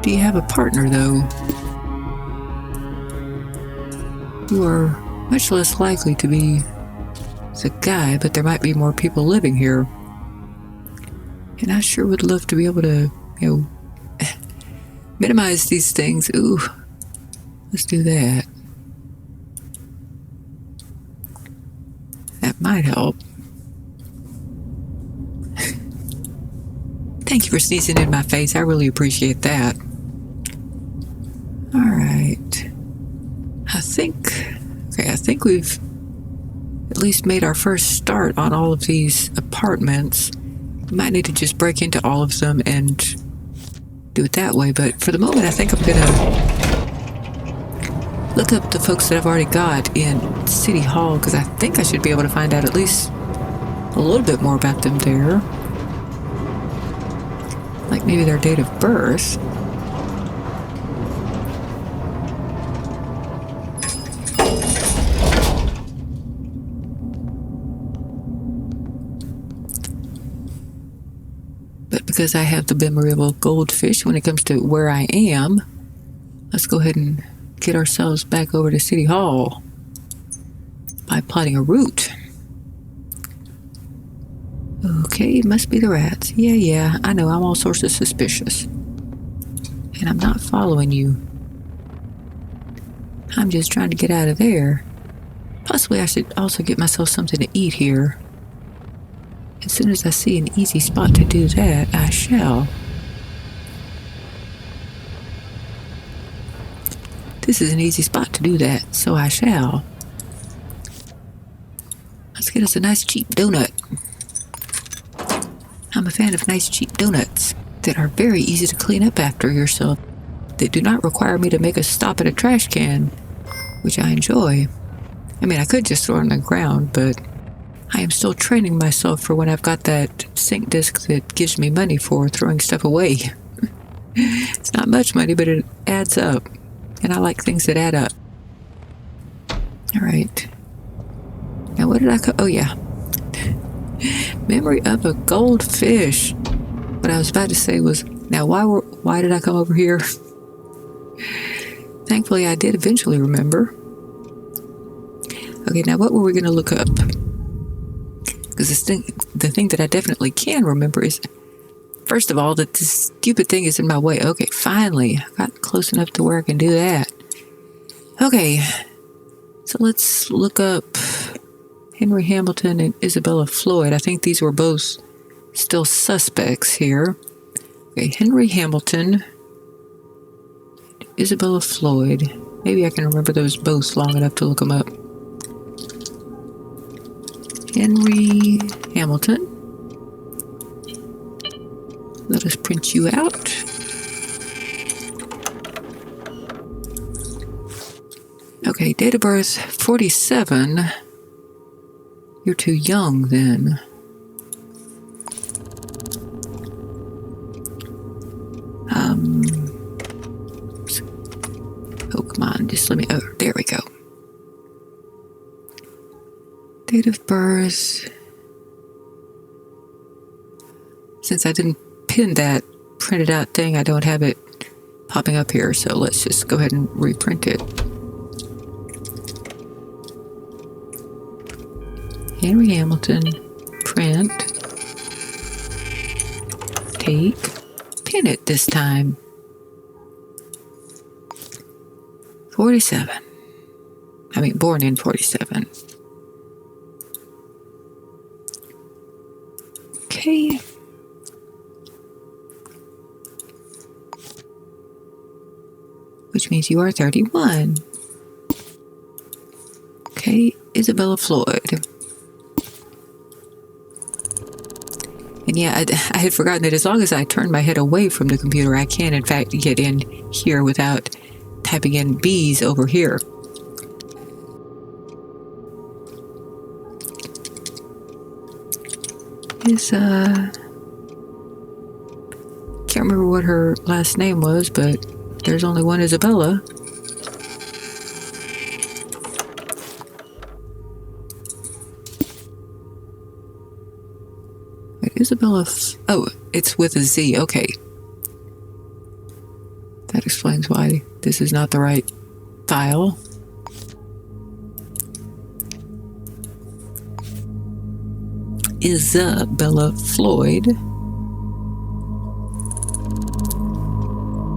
Do you have a partner, though? You are much less likely to be the guy, but there might be more people living here. And I sure would love to be able to, minimize these things. Ooh, let's do that. That might help. Thank you for sneezing in my face. I really appreciate that. All right. I think we've at least made our first start on all of these apartments. We might need to just break into all of them and do it that way, but for the moment I think I'm gonna look up the folks that I've already got in City Hall, because I think I should be able to find out at least a little bit more about them there. Like maybe their date of birth. But because I have the memory of a goldfish when it comes to where I am, let's go ahead and get ourselves back over to City Hall by plotting a route. Okay, it must be the rats. Yeah, I know, I'm all sorts of suspicious. And I'm not following you. I'm just trying to get out of there. Possibly I should also get myself something to eat here. As soon as I see an easy spot to do that, I shall. This is an easy spot to do that, so I shall. Let's get us a nice cheap donut. I'm a fan of nice cheap donuts that are very easy to clean up after yourself. They do not require me to make a stop at a trash can which I enjoy. I mean, I could just throw it on the ground, but I am still training myself for when I've got that sync disk that gives me money for throwing stuff away. It's not much money, but it adds up. And I like things that add up. Alright. Now what did I oh yeah. Memory of a goldfish. What I was about to say was, now why did I come over here? Thankfully I did eventually remember. Okay, now what were we going to look up? Because the thing that I definitely can remember is, first of all, that this stupid thing is in my way. Okay, finally, I got close enough to where I can do that. Okay, so let's look up Henry Hamilton and Isabella Floyd. I think these were both still suspects here. Okay, Henry Hamilton, Isabella Floyd. Maybe I can remember those both long enough to look them up. Henry Hamilton. Let us print you out. Okay, date of birth 47. You're too young then. Oh, come on, just let me, oh, there we go. Date of birth. Since I didn't pin that printed out thing, I don't have it popping up here, so let's just go ahead and reprint it. Henry Hamilton, print, take, pin it this time. 47. I mean, born in 47. Okay. Which means you are 31. Okay, Isabella Floyd. And yeah, I had forgotten that as long as I turn my head away from the computer, I can in fact get in here without typing in B's over here. Can't remember what her last name was, but there's only one Isabella. Wait, Isabella, oh, it's with a Z, okay. That explains why this is not the right file. Isabella Floyd.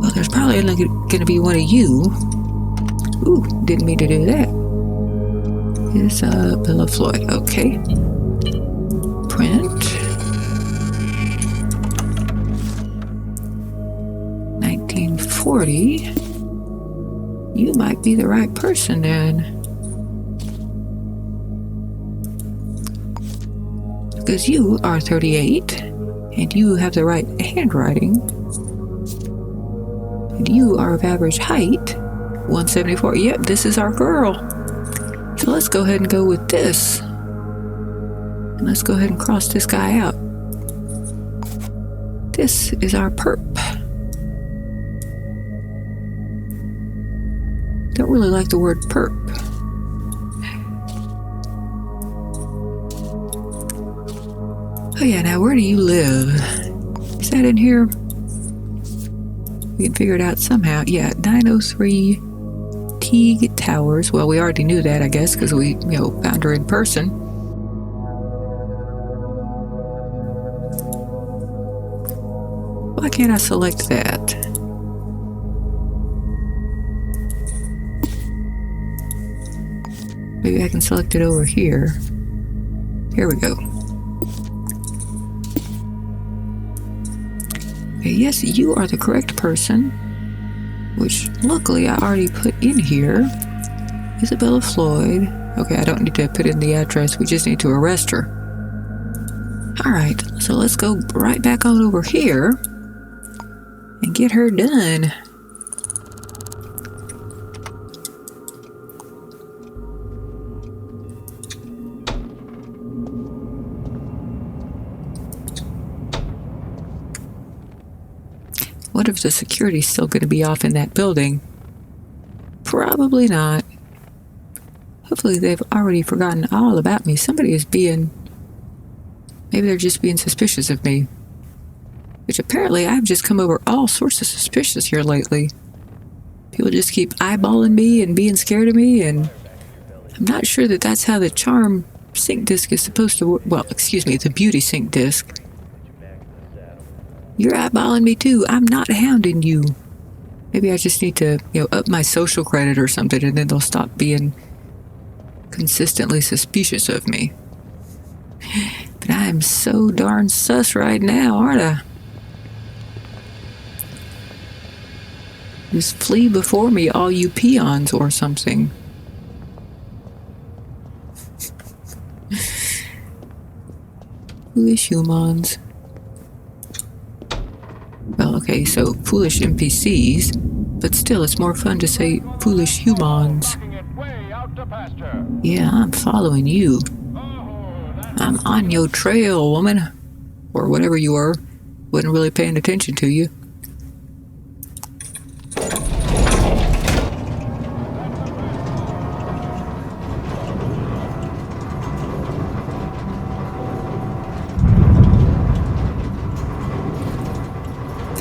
Well, there's probably only going to be one of you. Ooh, didn't mean to do that. Isabella Floyd, okay. Print. 1940. You might be the right person then. Because you are 38, and you have the right handwriting, and you are of average height, 174. Yep, this is our girl. So let's go ahead and go with this. And let's go ahead and cross this guy out. This is our perp. Don't really like the word perp. Oh yeah, now where do you live? Is that in here? We can figure it out somehow. Yeah, 903 Teague Towers. Well, we already knew that, I guess, because we, found her in person. Why can't I select that? Maybe I can select it over here. Here we go. Yes, you are the correct person, which luckily I already put in here. Isabella Floyd. Okay, I don't need to put in the address. We just need to arrest her. Alright, so let's go right back on over here and get her done. What if the security's still going to be off in that building? Probably not. Hopefully they've already forgotten all about me. Somebody is being... Maybe they're just being suspicious of me. Which apparently I've just come over all sorts of suspicious here lately. People just keep eyeballing me and being scared of me, and I'm not sure that that's how the charm sync disc is supposed to work. Well, excuse me, the beauty sync disc. You're eyeballing me too. I'm not hounding you. Maybe I just need to, up my social credit or something, and then they'll stop being consistently suspicious of me. But I am so darn sus right now, aren't I? Just flee before me, all you peons or something. Foolish humans. Well, okay, so foolish NPCs, but still it's more fun to say foolish humans. Yeah, I'm following you. I'm on your trail, woman. Or whatever you are. Wasn't really paying attention to you.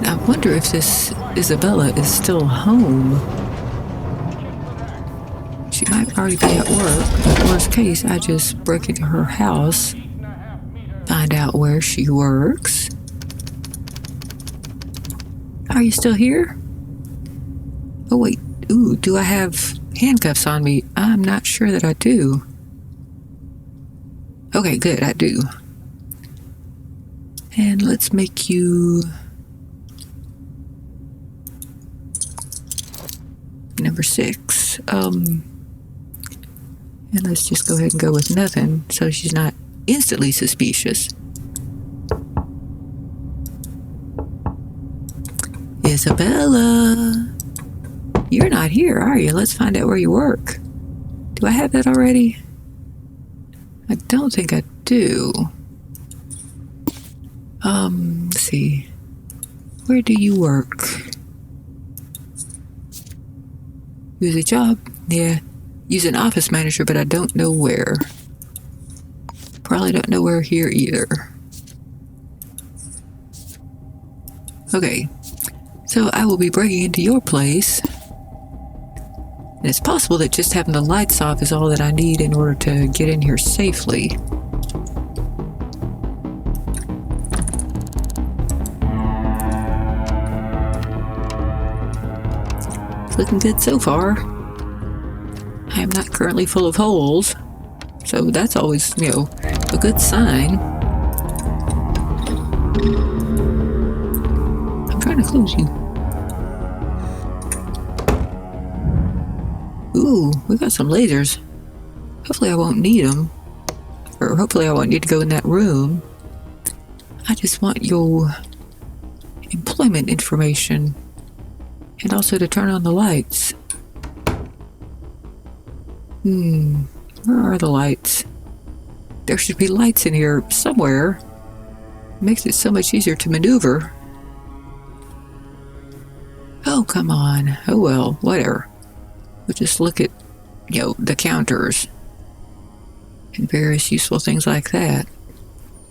I wonder if this Isabella is still home. She might already be at work, but worst case, I just break into her house, find out where she works. Are you still here? Oh wait, ooh, do I have handcuffs on me? I'm not sure that I do. Okay, good, I do. And let's make you... number 6. And let's just go ahead and go with nothing, so she's not instantly suspicious. Isabella! You're not here, are you? Let's find out where you work. Do I have that already? I don't think I do. Let's see. Where do you work? Use a job? Yeah. Use an office manager, but I don't know where. Probably don't know where here either. Okay. So I will be breaking into your place. And it's possible that just having the lights off is all that I need in order to get in here safely. It's looking good so far. I am not currently full of holes, so that's always, a good sign. I'm trying to close you. Ooh, we got some lasers. Hopefully I won't need them. Or hopefully I won't need to go in that room. I just want your employment information. And also to turn on the lights. Where are the lights? There should be lights in here somewhere. It makes it so much easier to maneuver. Oh, come on. Oh well, whatever. We'll just look at, the counters. And various useful things like that.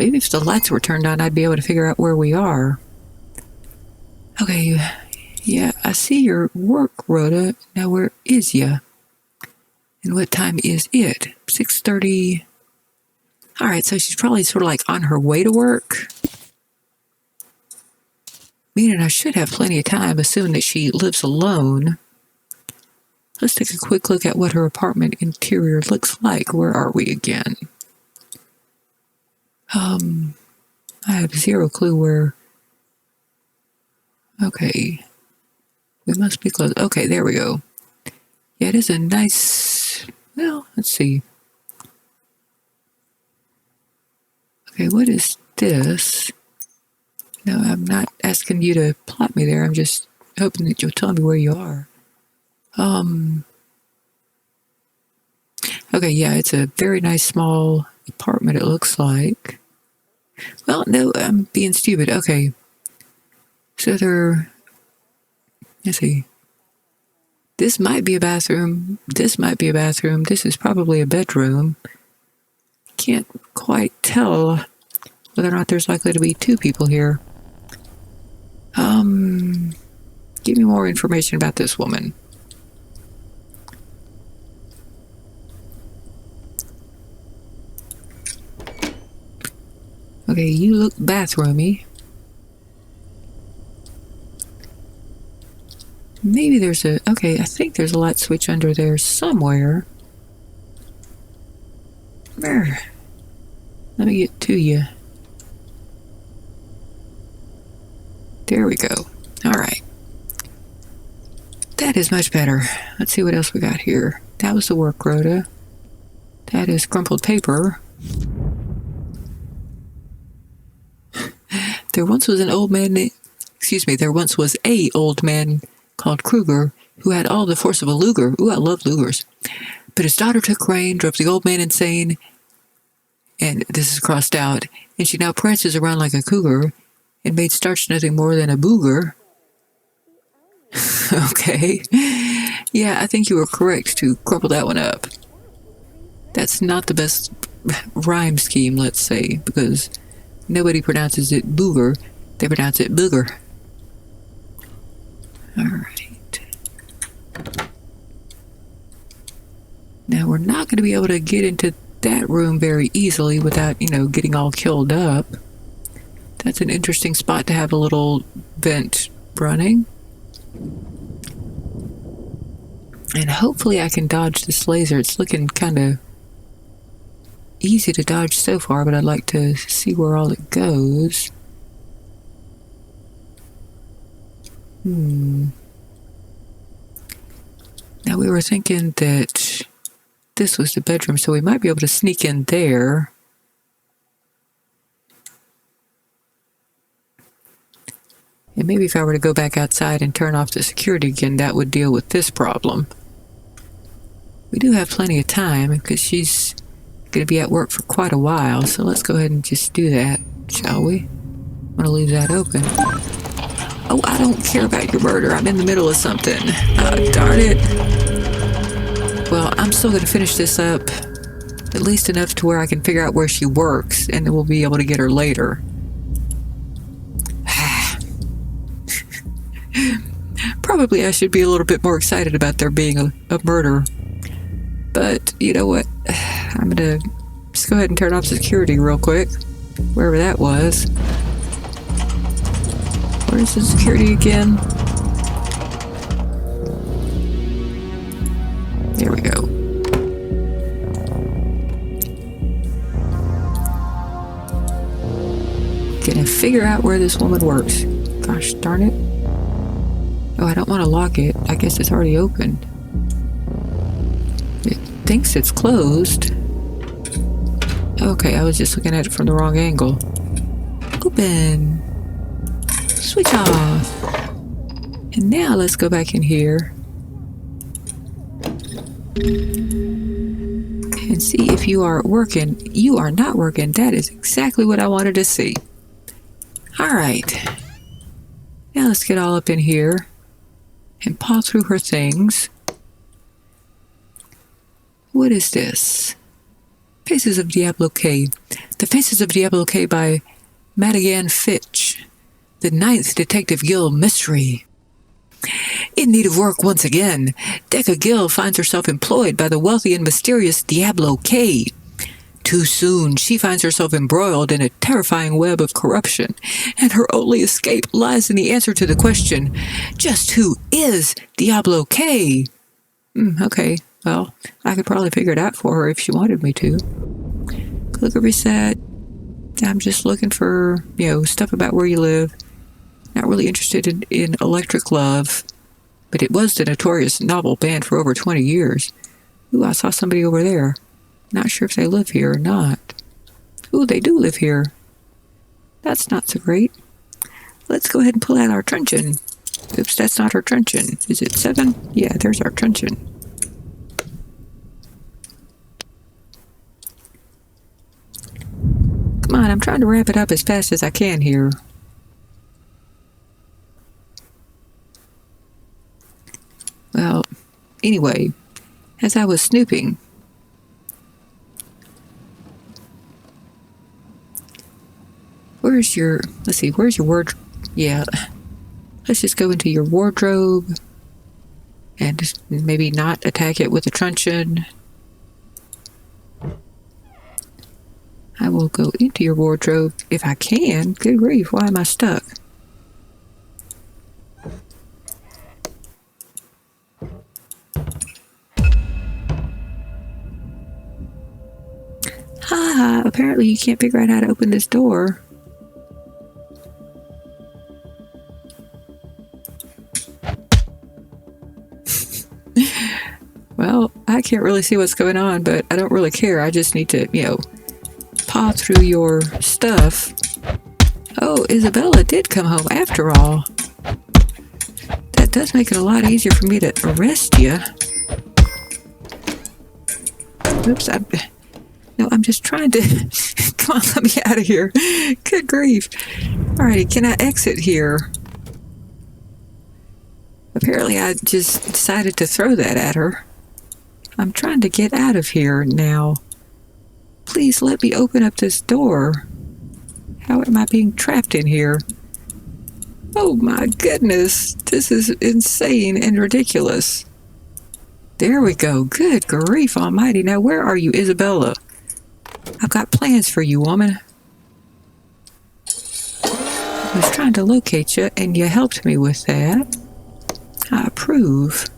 Maybe if the lights were turned on, I'd be able to figure out where we are. Okay, yeah, I see your work, Rhoda. Now where is ya? And what time is it? 6:30. Alright, so she's probably sort of like on her way to work. Meaning I should have plenty of time, assuming that she lives alone. Let's take a quick look at what her apartment interior looks like. Where are we again? I have zero clue where... Okay. We must be close. Okay, there we go. Yeah, it is a nice... Well, let's see. Okay, what is this? No, I'm not asking you to plot me there. I'm just hoping that you'll tell me where you are. Okay, yeah, it's a very nice small apartment, it looks like. Well, no, I'm being stupid. Okay. So they're Let's see. This might be a bathroom. This might be a bathroom. This is probably a bedroom. Can't quite tell whether or not there's likely to be two people here. Give me more information about this woman. Okay, you look bathroomy. Maybe there's a... Okay, I think there's a light switch under there somewhere. There. Let me get to you. There we go. Alright. That is much better. Let's see what else we got here. That was the work rota. That is crumpled paper. There once was an old man... there once was a old man called Kruger who had all the force of a Luger. Ooh, I love Lugers. But his daughter took reign, drove the old man insane, and this is crossed out, and she now prances around like a cougar and made starch nothing more than a booger. Okay. Yeah, I think you were correct to crumple that one up. That's not the best rhyme scheme, let's say, because nobody pronounces it booger. They pronounce it booger. Alright. Now, we're not going to be able to get into that room very easily without, getting all killed up. That's an interesting spot to have a little vent running. And hopefully I can dodge this laser. It's looking kind of easy to dodge so far, but I'd like to see where all it goes. Now we were thinking that this was the bedroom, so we might be able to sneak in there. And maybe if I were to go back outside and turn off the security again, that would deal with this problem. We do have plenty of time because she's going to be at work for quite a while, so let's go ahead and just do that, shall we? I'm going to leave that open. Oh, I don't care about your murder. I'm in the middle of something. Oh, darn it. Well, I'm still going to finish this up, at least enough to where I can figure out where she works, and then we'll be able to get her later. Probably I should be a little bit more excited about there being a murder. But, you know what? I'm going to just go ahead and turn off security real quick. Wherever that was. Where's the security again? There we go. Gonna figure out where this woman works. Gosh darn it. Oh, I don't want to lock it. I guess it's already open. It thinks it's closed. Okay, I was just looking at it from the wrong angle. Open. Switch off. And now let's go back in here and see if you are working. You are not working. That is exactly what I wanted to see. Alright. Now let's get all up in here and paw through her things. What is this? Faces of Diablo K. The Faces of Diablo K by Madigan Fitch. The 9th Detective Guild Mystery. In need of work once again, Decca Gill finds herself employed by the wealthy and mysterious Diablo K. Too soon, she finds herself embroiled in a terrifying web of corruption, and her only escape lies in the answer to the question, just who is Diablo K? Okay, well, I could probably figure it out for her if she wanted me to. Click a reset. I'm just looking for, stuff about where you live. Not really interested in Electric Love, but it was the notorious novel banned for over 20 years. Ooh, I saw somebody over there. Not sure if they live here or not. Ooh, they do live here. That's not so great. Let's go ahead and pull out our truncheon. Oops, that's not our truncheon. Is it 7? Yeah, there's our truncheon. Come on, I'm trying to wrap it up as fast as I can here. anyway, as I was snooping, where's your wardrobe? Yeah, let's just go into your wardrobe and just maybe not attack it with a truncheon. I will go into your wardrobe if I can. Good grief, why am I stuck? Ha! Apparently you can't figure out how to open this door. Well, I can't really see what's going on, but I don't really care. I just need to, paw through your stuff. Oh, Isabella did come home after all. That does make it a lot easier for me to arrest you. Oops, I'm just trying to... Come on, let me out of here. Good grief. Alrighty, can I exit here? Apparently I just decided to throw that at her. I'm trying to get out of here now. Please let me open up this door. How am I being trapped in here? Oh my goodness, this is insane and ridiculous. There we go. Good grief almighty. Now where are you, Isabella? I've got plans for you, woman. I was trying to locate you and you helped me with that. I approve.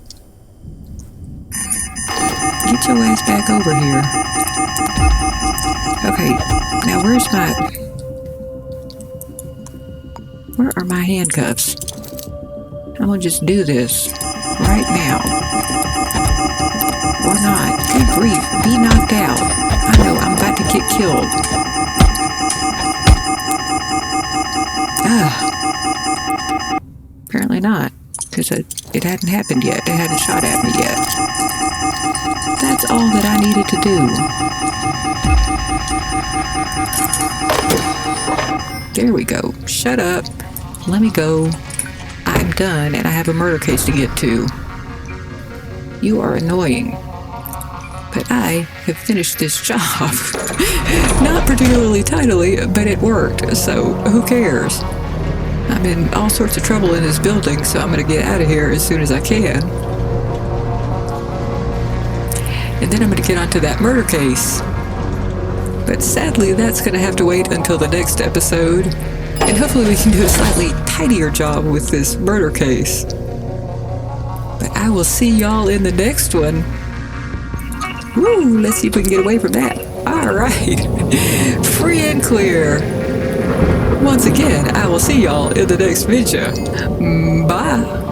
Get your ass back over here. Okay, now where are my handcuffs? I'm gonna just do this right now. Or not. Good grief, be knocked out. I know, I'm about to get killed. Apparently not, because it hadn't happened yet. It hadn't shot at me yet. That's all that I needed to do. There we go. Shut up. Let me go. I'm done and I have a murder case to get to. You are annoying. But I have finished this job. Not particularly tidily, but it worked, so who cares? I'm in all sorts of trouble in this building, so I'm going to get out of here as soon as I can. And then I'm going to get onto that murder case. But sadly, that's going to have to wait until the next episode. And hopefully we can do a slightly tidier job with this murder case. But I will see y'all in the next one. Woo, let's see if we can get away from that. All right. Free and clear. Once again, I will see y'all in the next video. Bye.